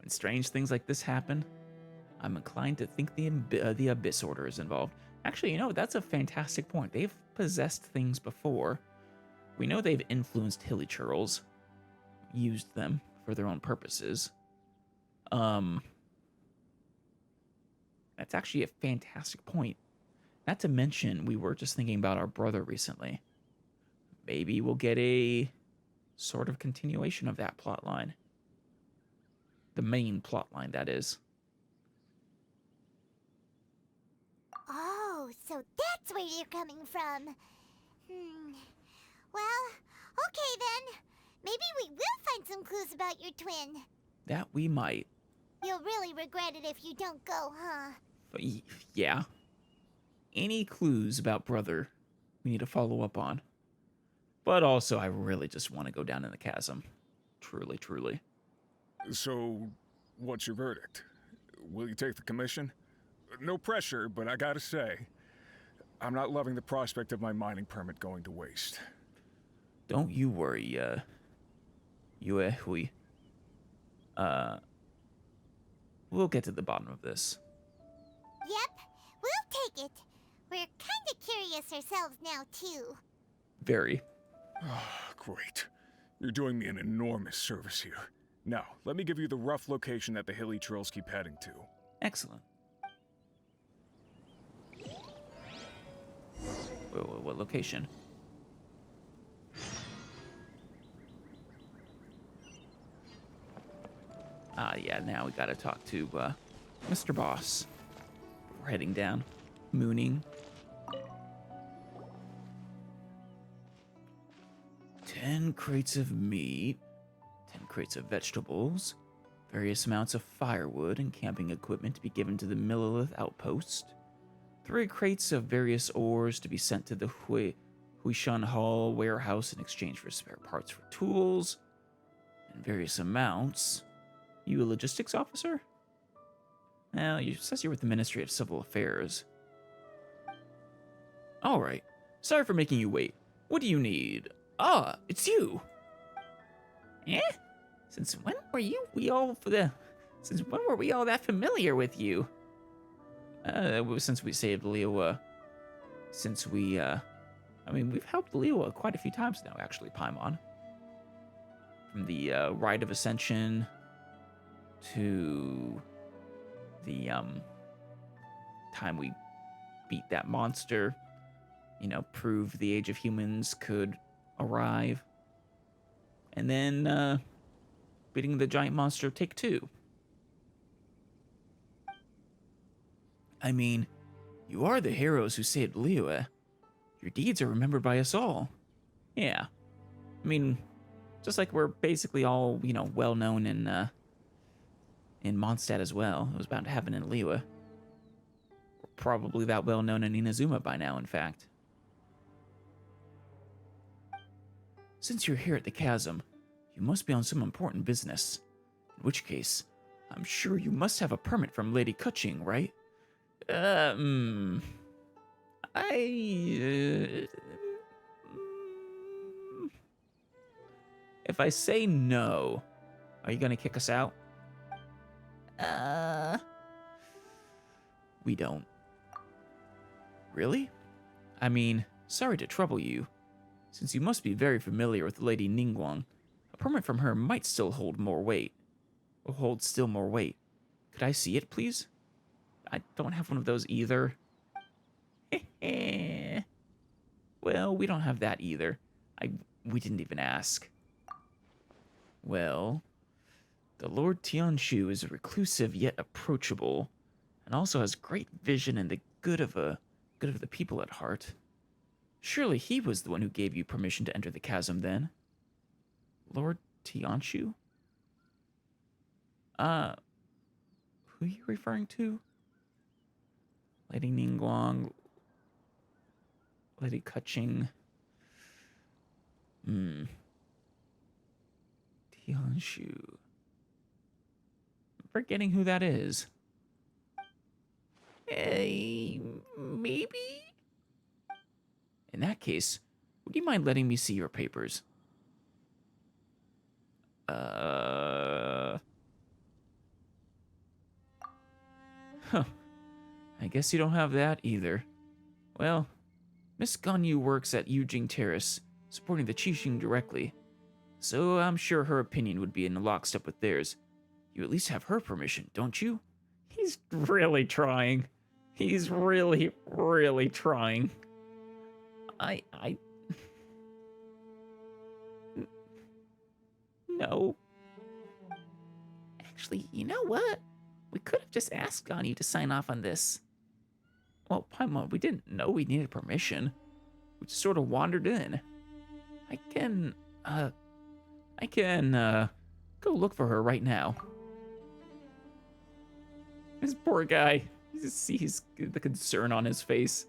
strange things like this happen, I'm inclined to think the Abyss Order is involved. Actually, you know, that's a fantastic point. They've possessed things before. We know they've influenced hilly churls, used them for their own purposes. That's actually a fantastic point. Not to mention, we were just thinking about our brother recently. Maybe we'll get a sort of continuation of that plot line. The main plot line, that is. Oh, so that's where you're coming from. Well, okay then. Maybe we will find some clues about your twin. That we might. You'll really regret it if you don't go, huh? But yeah. Any clues about brother we need to follow up on. But also, I really just want to go down in the chasm. Truly, truly. So, what's your verdict? Will you take the commission? No pressure, but I gotta say, I'm not loving the prospect of my mining permit going to waste. Don't you worry, miHoYo. We'll get to the bottom of this. Yep, we'll take it. We're kinda curious ourselves now, too. Very. Great. You're doing me an enormous service here. Now, let me give you the rough location that the hilly trails keep heading to. Excellent. What location? Yeah, now we gotta talk to, Mr. Boss. We're heading down. Mooning. 10 crates of meat, 10 crates of vegetables, various amounts of firewood and camping equipment to be given to the Millilith outpost, 3 crates of various ores to be sent to the Huishan Hall warehouse in exchange for spare parts for tools, and various amounts. You a logistics officer? Well, it says you're with the Ministry of Civil Affairs. Alright, sorry for making you wait. What do you need? Ah, it's you! Eh? Since when were Since when were we all that familiar with you? Since we saved Leowa. We've helped Leowa quite a few times now, actually, Paimon. From the Rite of Ascension to the time we beat that monster, proved the Age of Humans could arrive, and then beating the giant monster of Take 2. I mean, you are the heroes who saved Leowa. Your deeds are remembered by us all. Yeah. I mean, just like we're basically all, well known in Mondstadt as well. It was bound to happen in Leowa. We're probably that well known in Inazuma by now, in fact. Since you're here at the chasm, you must be on some important business. In which case, I'm sure you must have a permit from Lady Kuching, right? If I say no, are you gonna kick us out? We don't. Really? I mean, sorry to trouble you. Since you must be very familiar with Lady Ningguang, a permit from her might still hold more weight. Or hold still more weight. Could I see it, please? I don't have one of those either. Well, we don't have that either. We didn't even ask. Well, the Lord Tianshu is reclusive yet approachable, and also has great vision and the good of the people at heart. Surely he was the one who gave you permission to enter the chasm then. Lord Tianshu? Who are you referring to? Lady Ningguang. Lady Kuching. Tianshu. Forgetting who that is. Maybe? In that case, would you mind letting me see your papers? Huh. I guess you don't have that either. Well, Miss Ganyu works at Yujing Terrace, supporting the Qixing directly. So I'm sure her opinion would be in lockstep with theirs. You at least have her permission, don't you? He's really trying. He's really, really trying. No. Actually, you know what? We could have just asked Ganyu to sign off on this. Well, Paimon, we didn't know we needed permission. We just sort of wandered in. I can go look for her right now. This poor guy. You just sees the concern on his face.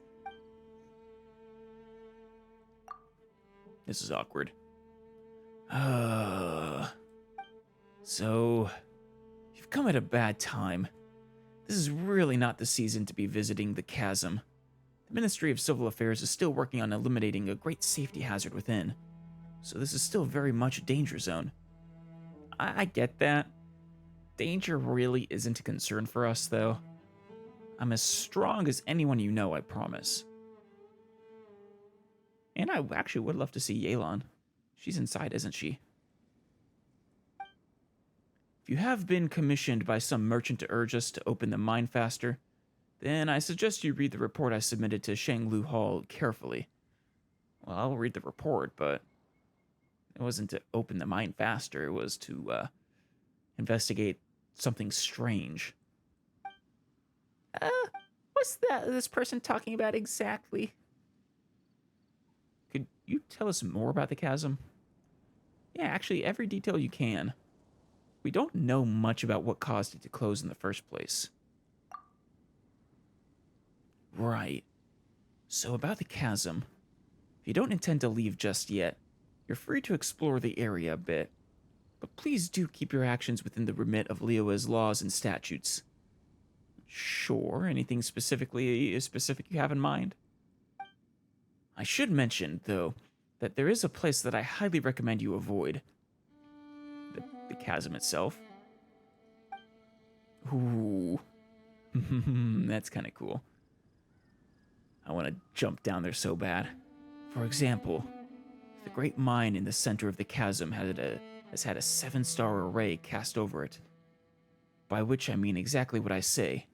This is awkward. So, you've come at a bad time. This is really not the season to be visiting the Chasm. The Ministry of Civil Affairs is still working on eliminating a great safety hazard within. So this is still very much a danger zone. I get that. Danger really isn't a concern for us, though. I'm as strong as anyone you know, I promise. And I actually would love to see Yelan. She's inside, isn't she? If you have been commissioned by some merchant to urge us to open the mine faster, then I suggest you read the report I submitted to Shanglu Hall carefully. Well, I'll read the report, but it wasn't to open the mine faster. It was to investigate something strange. What's this person talking about exactly? Could you tell us more about the chasm? Yeah, actually, every detail you can. We don't know much about what caused it to close in the first place. Right. So about the chasm. If you don't intend to leave just yet, you're free to explore the area a bit. But please do keep your actions within the remit of Liyue's laws and statutes. Sure, anything specific you have in mind? I should mention, though, that there is a place that I highly recommend you avoid. The chasm itself. Ooh. That's kind of cool. I want to jump down there so bad. For example, the great mine in the center of the chasm has had a 7-star array cast over it. By which I mean exactly what I say.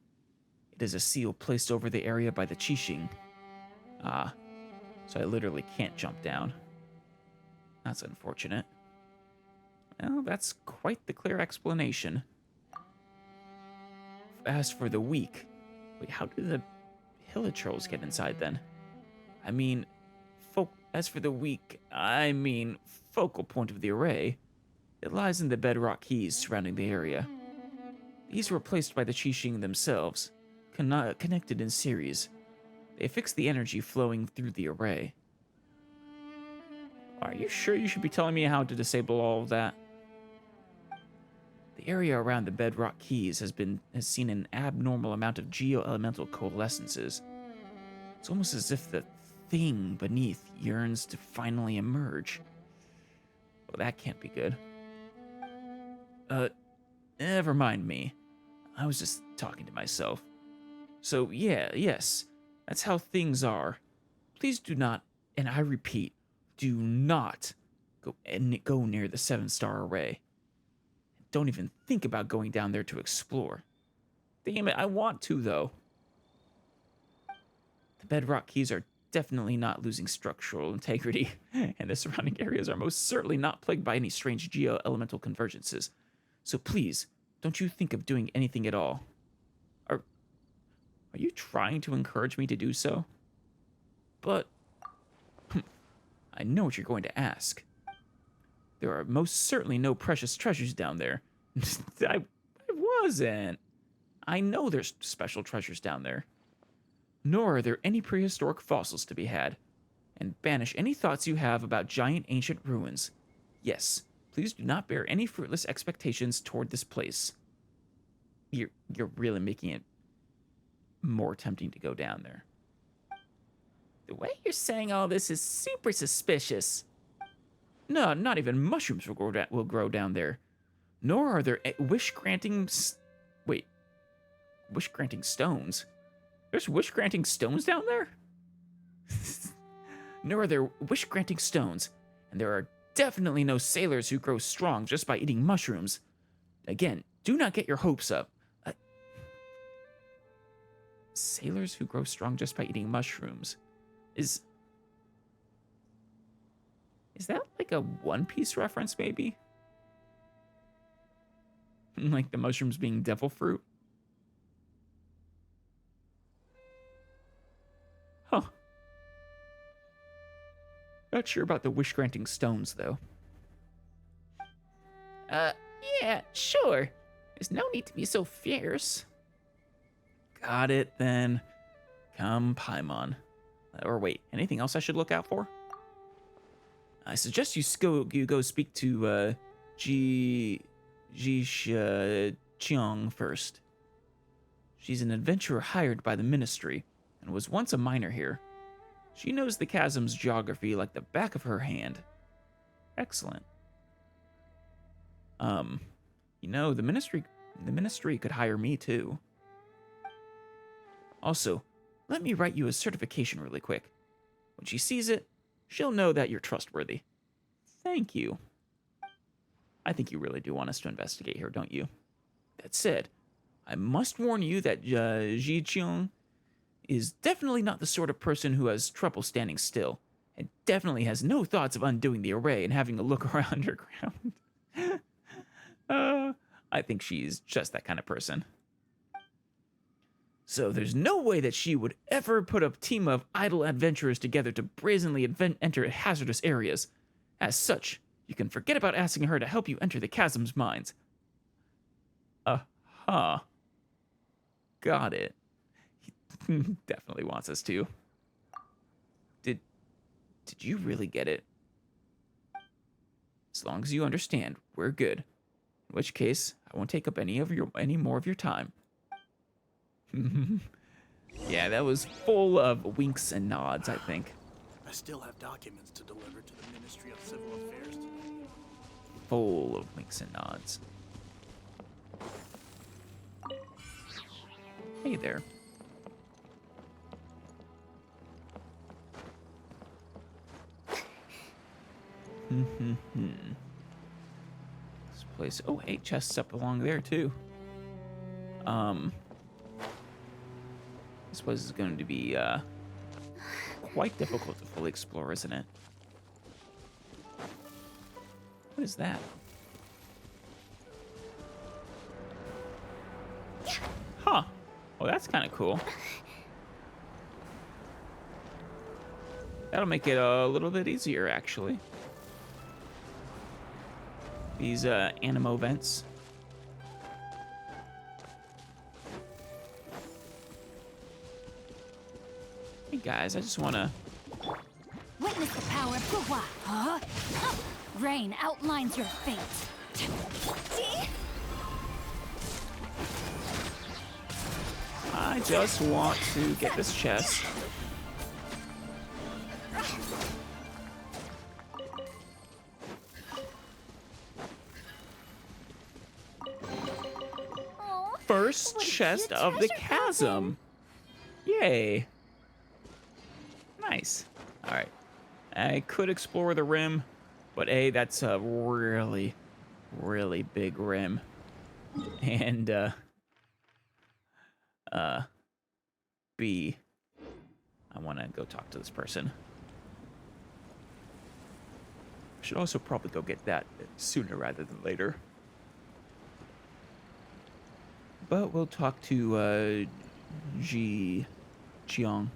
It is a seal placed over the area by the Qixing. So I literally can't jump down. That's unfortunate. Well, that's quite the clear explanation. As for the weak, wait, how do the Hilichurls get inside then? I mean, focal point of the array. It lies in the bedrock keys surrounding the area. These were placed by the Qixing themselves, connected in series. They fix the energy flowing through the array. Are you sure you should be telling me how to disable all of that? The area around the bedrock keys has seen an abnormal amount of geo-elemental coalescences. It's almost as if the thing beneath yearns to finally emerge. Well, that can't be good. Never mind me. I was just talking to myself. So, yes, that's how things are. Please do not, and I repeat, do not go near the 7-star array. Don't even think about going down there to explore. Damn it, I want to, though. The bedrock keys are definitely not losing structural integrity, and the surrounding areas are most certainly not plagued by any strange geo-elemental convergences. So please, don't you think of doing anything at all. Are you trying to encourage me to do so? But I know what you're going to ask. There are most certainly no precious treasures down there. I wasn't. I know there's special treasures down there. nor are there any prehistoric fossils to be had. And banish any thoughts you have about giant ancient ruins. Yes, please do not bear any fruitless expectations toward this place. You're really making it more tempting to go down there. The way you're saying all this is super suspicious. No, not even mushrooms will grow down there. Nor are there wish-granting... wish-granting stones? There's wish-granting stones down there? Nor are there wish-granting stones. And there are definitely no sailors who grow strong just by eating mushrooms. Again, do not get your hopes up. Sailors who grow strong just by eating mushrooms. Is that like a One Piece reference, maybe? Like the mushrooms being devil fruit? Huh. Not sure about the wish-granting stones, though. Yeah, sure. There's no need to be so fierce. Got it, then. Come, Paimon. Or wait, anything else I should look out for? I suggest you go speak to, Ji Cheong first. She's an adventurer hired by the Ministry, and was once a miner here. She knows the chasm's geography like the back of her hand. Excellent. You know, the Ministry could hire me too. Also, let me write you a certification really quick. When she sees it, she'll know that you're trustworthy. Thank you. I think you really do want us to investigate here, don't you? That said, I must warn you that Ji Cheong is definitely not the sort of person who has trouble standing still, and definitely has no thoughts of undoing the array and having a look around underground. I think she's just that kind of person. So there's no way that she would ever put a team of idle adventurers together to brazenly enter hazardous areas. As such, you can forget about asking her to help you enter the chasm's mines. Got it. He definitely wants us to. Did you really get it? As long as you understand, we're good. In which case, I won't take up any more of your time. Yeah, that was full of winks and nods, I think. I still have documents to deliver to the Ministry of Civil Affairs today. Full of winks and nods. Hey there. This place. Oh, hey, chests up along there too. This place is going to be quite difficult to fully explore, isn't it? What is that? Huh. Well, that's kind of cool. That'll make it a little bit easier, actually. These animo vents. Hey guys, I just want to... Witness the power of Guhua. Huh? Rain outlines your fate. I just want to get this chest. First chest of the chasm. Yay. Nice. All right. I could explore the rim, but A, that's a really, really big rim. And, B, I want to go talk to this person. I should also probably go get that sooner rather than later. But we'll talk to, Ji Cheong.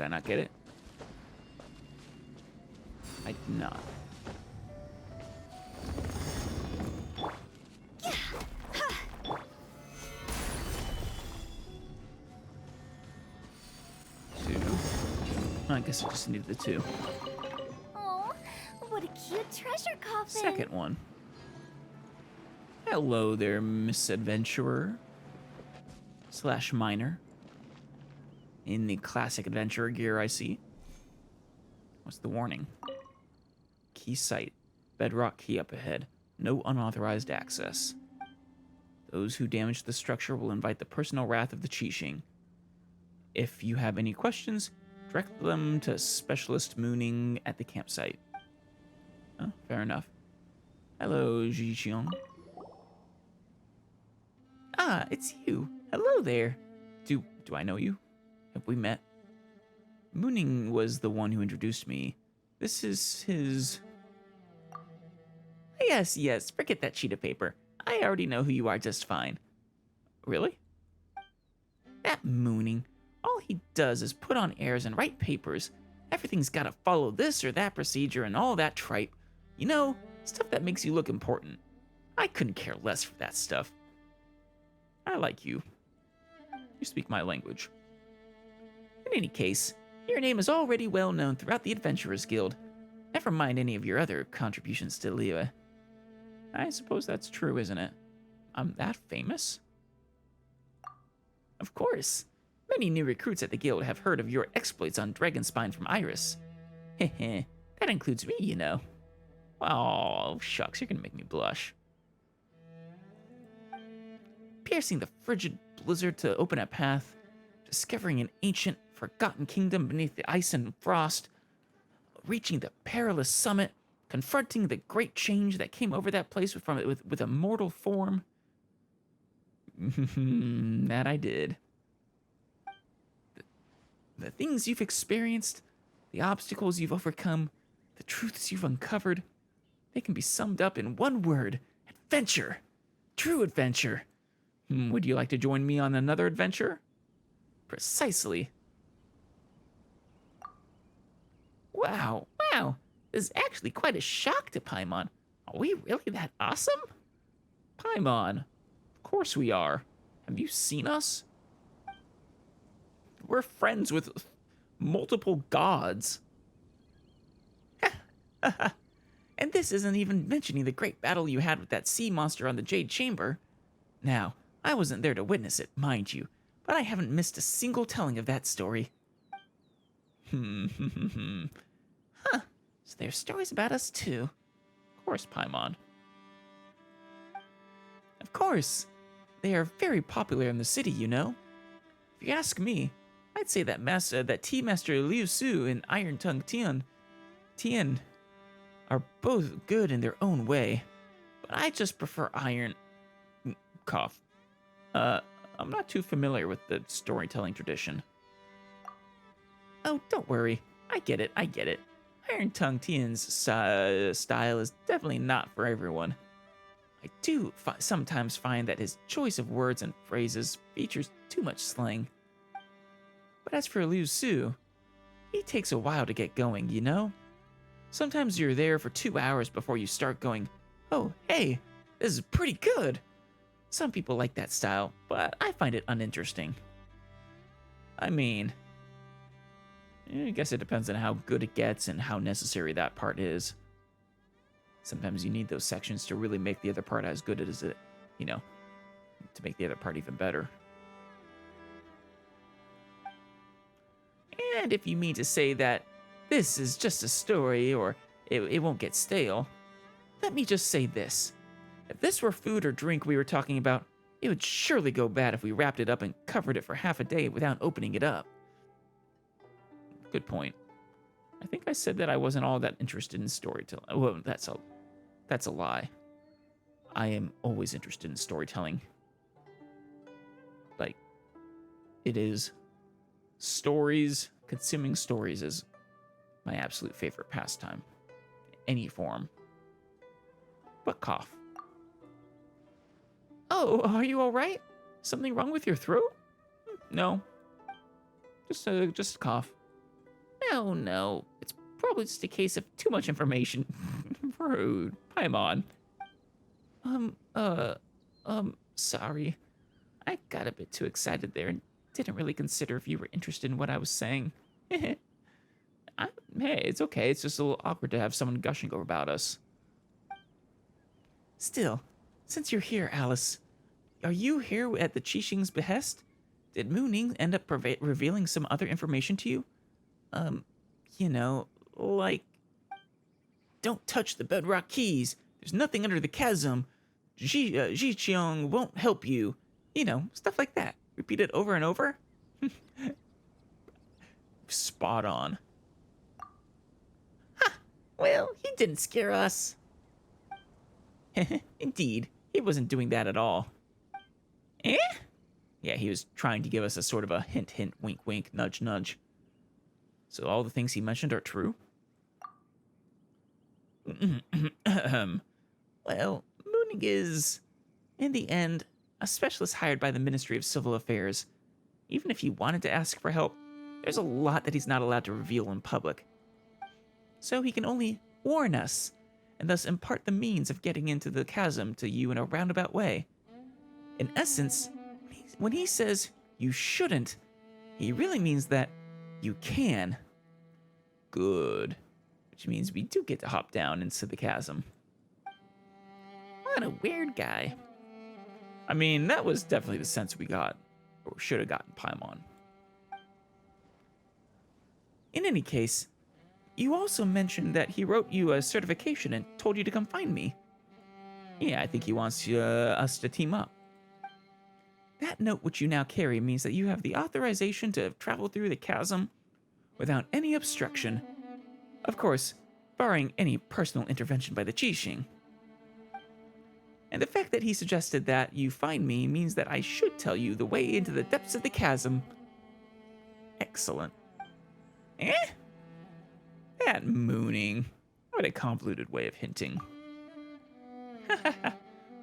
I not get it? I did not. Two. I guess I just needed the two. Oh, what a cute treasure coffin. Second one. Hello there, misadventurer. / miner. In the classic adventurer gear, I see. What's the warning? Key site. Bedrock key up ahead. No unauthorized access. Those who damage the structure will invite the personal wrath of the Qixing. If you have any questions, direct them to Specialist Mooning at the campsite. Oh, fair enough. Hello, Jixiong. Ah, it's you. Hello there. Do I know you? Have we met? Mooning was the one who introduced me. This is his... Yes, forget that sheet of paper. I already know who you are just fine. Really? That Mooning. All he does is put on airs and write papers. Everything's gotta follow this or that procedure and all that tripe. You know, stuff that makes you look important. I couldn't care less for that stuff. I like you. You speak my language. In any case, your name is already well known throughout the Adventurers Guild. Never mind any of your other contributions to Liyue. I suppose that's true, isn't it? I'm that famous? Of course. Many new recruits at the guild have heard of your exploits on Dragonspine from Iris. Heh, that includes me, you know. Oh, shucks, you're gonna make me blush. Piercing the frigid blizzard to open a path, discovering an ancient, forgotten kingdom beneath the ice and frost, reaching the perilous summit, confronting the great change that came over that place with a mortal form. That I did. The things you've experienced, the obstacles you've overcome, the truths you've uncovered, they can be summed up in one word: adventure. True adventure. Would you like to join me on another adventure? Precisely. Wow. This is actually quite a shock to Paimon. Are we really that awesome? Paimon, of course we are. Have you seen us? We're friends with multiple gods. And this isn't even mentioning the great battle you had with that sea monster on the Jade Chamber. Now, I wasn't there to witness it, mind you, but I haven't missed a single telling of that story. Huh, so there's stories about us too. Of course, Paimon. Of course. They are very popular in the city, you know. If you ask me, I'd say that Tea Master Liu Su and Iron Tongue Tian are both good in their own way, but I just prefer Iron... Cough. I'm not too familiar with the storytelling tradition. Oh, don't worry. I get it. Iron Tongue Tian's style is definitely not for everyone. I do sometimes find that his choice of words and phrases features too much slang. But as for Liu Su, he takes a while to get going, you know? Sometimes you're there for 2 hours before you start going, oh, hey, this is pretty good. Some people like that style, but I find it uninteresting. I mean, I guess it depends on how good it gets and how necessary that part is. Sometimes you need those sections to really make the other part as good as it, you know, to make the other part even better. And if you mean to say that this is just a story or it won't get stale, let me just say this. If this were food or drink we were talking about, it would surely go bad if we wrapped it up and covered it for half a day without opening it up. Good point. I think I said that I wasn't all that interested in storytelling. Well, that's a lie. I am always interested in storytelling. Like, it is stories, consuming stories is my absolute favorite pastime. Any form. But cough. Oh, are you alright? Something wrong with your throat? No. Just cough. Oh no, it's probably just a case of too much information. Rude. Paimon. Sorry. I got a bit too excited there and didn't really consider if you were interested in what I was saying. Hey, it's okay. It's just a little awkward to have someone gushing over about us. Still, since you're here, Alice, are you here at the Qixing's behest? Did Mooning end up revealing some other information to you? You know, like, don't touch the bedrock keys. There's nothing under the chasm. Jiqiang won't help you. You know, stuff like that. Repeat it over and over. Spot on. Ha! Well, he didn't scare us. Indeed, he wasn't doing that at all. Eh? Yeah, he was trying to give us a sort of a hint, hint, wink, wink, nudge, nudge. So all the things he mentioned are true? Well, Mooning is, in the end, a specialist hired by the Ministry of Civil Affairs. Even if he wanted to ask for help, there's a lot that he's not allowed to reveal in public. So he can only warn us, and thus impart the means of getting into the chasm to you in a roundabout way. In essence, when he says you shouldn't, he really means that you can. Good. Which means we do get to hop down into the chasm. What a weird guy. I mean, that was definitely the sense we got, or should have gotten Paimon. In any case, you also mentioned that he wrote you a certification and told you to come find me. Yeah, I think he wants us to team up. That note which you now carry means that you have the authorization to travel through the chasm without any obstruction. Of course, barring any personal intervention by the Qixing. And the fact that he suggested that you find me means that I should tell you the way into the depths of the chasm. Excellent. Eh? That Mooning. What a convoluted way of hinting.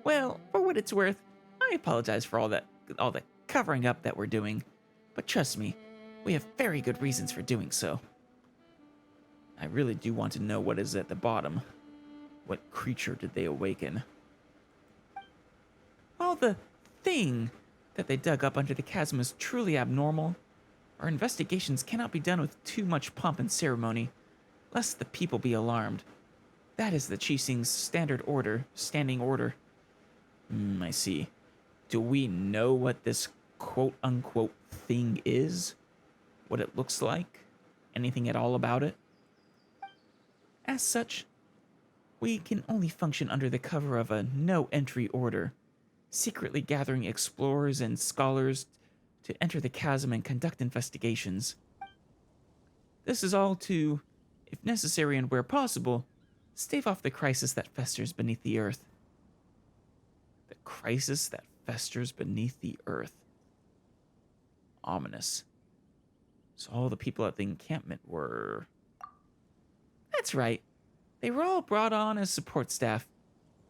Well, for what it's worth, I apologize for all the covering up that we're doing, but trust me, we have very good reasons for doing so. I really do want to know what is at the bottom. What creature did they awaken? While the thing that they dug up under the chasm is truly abnormal, our investigations cannot be done with too much pomp and ceremony, lest the people be alarmed. That is the Qixing's standing order. I see. Do we know what this quote-unquote thing is? What it looks like? Anything at all about it? As such, we can only function under the cover of a no-entry order, secretly gathering explorers and scholars to enter the chasm and conduct investigations. This is all to, if necessary and where possible, stave off the crisis that festers beneath the earth. The crisis that festers beneath the earth. Ominous. So all the people at the encampment were... That's right. They were all brought on as support staff.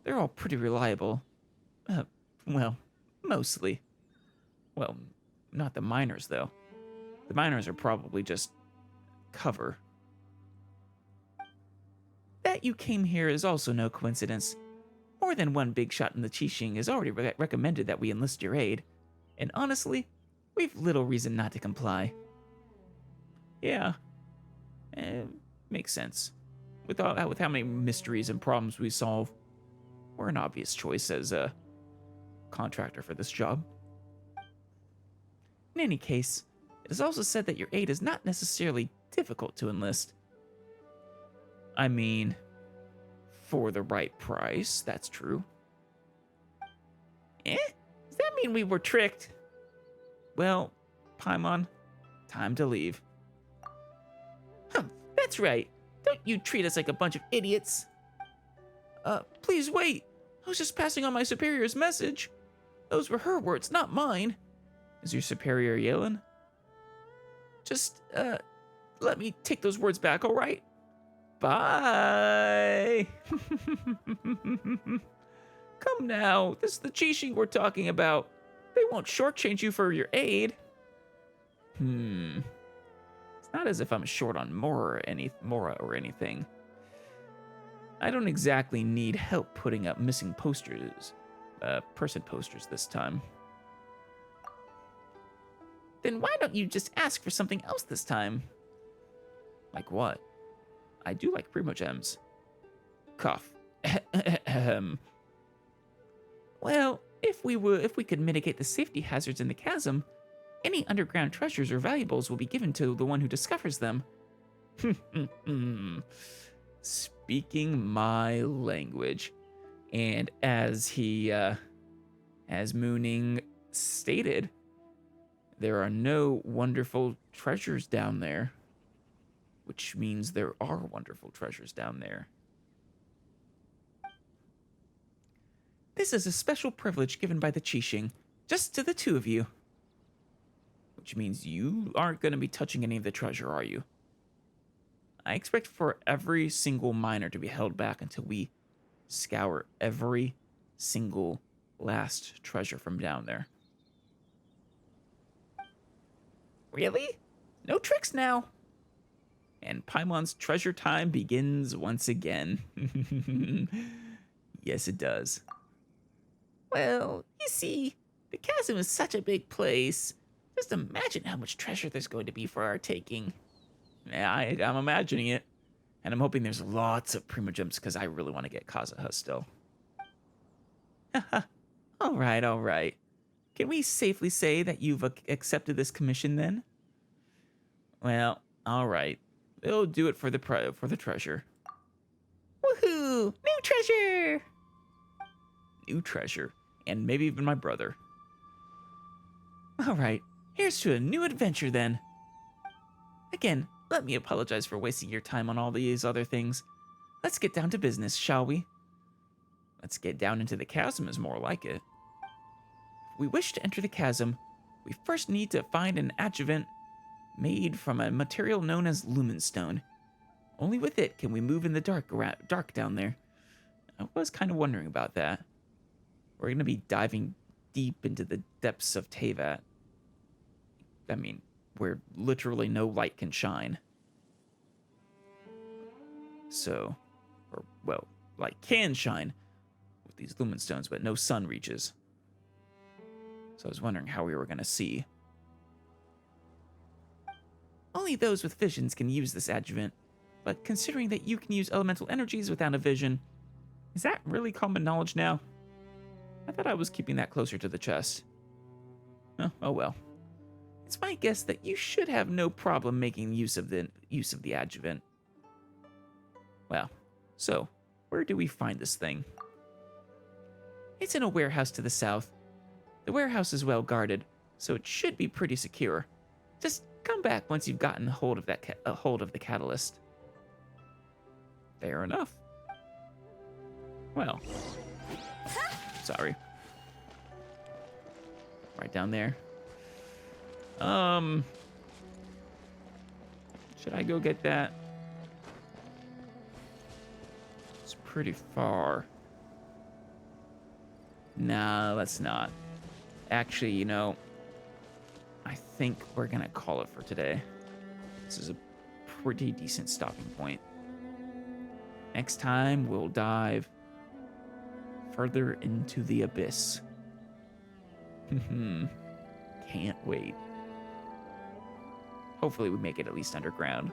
They're all pretty reliable. Well, mostly. Well, not the miners, though. The miners are probably just cover. That you came here is also no coincidence. More than one big shot in the Qixing has already recommended that we enlist your aid. And honestly, we've little reason not to comply. Yeah. Makes sense. With how many mysteries and problems we solve, we're an obvious choice as a contractor for this job. In any case, it is also said that your aid is not necessarily difficult to enlist. I mean, for the right price, that's true. Does that mean we were tricked? Well, Paimon, time to leave. That's right. Don't you treat us like a bunch of idiots. Please wait. I was just passing on my superior's message. Those were her words, not mine. Is your superior yelling? Just, let me take those words back, all right? Bye. Come now, this is the Qixing we're talking about. They won't shortchange you for your aid. Is It's not as if I'm short on Mora or anything. I don't exactly need help putting up missing posters, person posters this time. Then why don't you just ask for something else this time? Like what? I do like Primogems. Cough. Well, if we could mitigate the safety hazards in the chasm, any underground treasures or valuables will be given to the one who discovers them. Speaking my language. And as Mooning stated, there are no wonderful treasures down there. Which means there are wonderful treasures down there. This is a special privilege given by the Qixing, just to the two of you. Which means you aren't going to be touching any of the treasure, are you? I expect for every single miner to be held back until we scour every single last treasure from down there. Really? No tricks now. And Paimon's treasure time begins once again. Yes, it does. Well, you see, the chasm is such a big place. Just imagine how much treasure there's going to be for our taking. Yeah, I'm imagining it. And I'm hoping there's lots of Primogems because I really want to get Kazuha still. All right. Can we safely say that you've accepted this commission then? Well, all right. They'll do it for the treasure. Woohoo! New treasure! New treasure. And maybe even my brother. All right. Here's to a new adventure then. Again, let me apologize for wasting your time on all these other things. Let's get down to business, shall we? Let's get down into the chasm is more like it. If we wish to enter the chasm, we first need to find an adjuvant made from a material known as lumenstone. Only with it can we move in the dark down there. I was kind of wondering about that. We're going to be diving deep into the depths of Teyvat. I mean, where literally no light can shine. So, light can shine with these lumenstones, but no sun reaches. So I was wondering how we were going to see. Only those with visions can use this adjuvant, but considering that you can use elemental energies without a vision, is that really common knowledge now? I thought I was keeping that closer to the chest. Oh well. It's my guess that you should have no problem making use of the adjuvant. Well, so where do we find this thing? It's in a warehouse to the south. The warehouse is well guarded, so it should be pretty secure. Just come back once you've gotten hold of the catalyst. Fair enough. Well, sorry. Right down there. Should I go get that? It's pretty far. Nah, let's not. Actually, you know, I think we're gonna call it for today. This is a pretty decent stopping point. Next time, we'll dive further into the abyss. Can't wait. Hopefully we make it at least underground.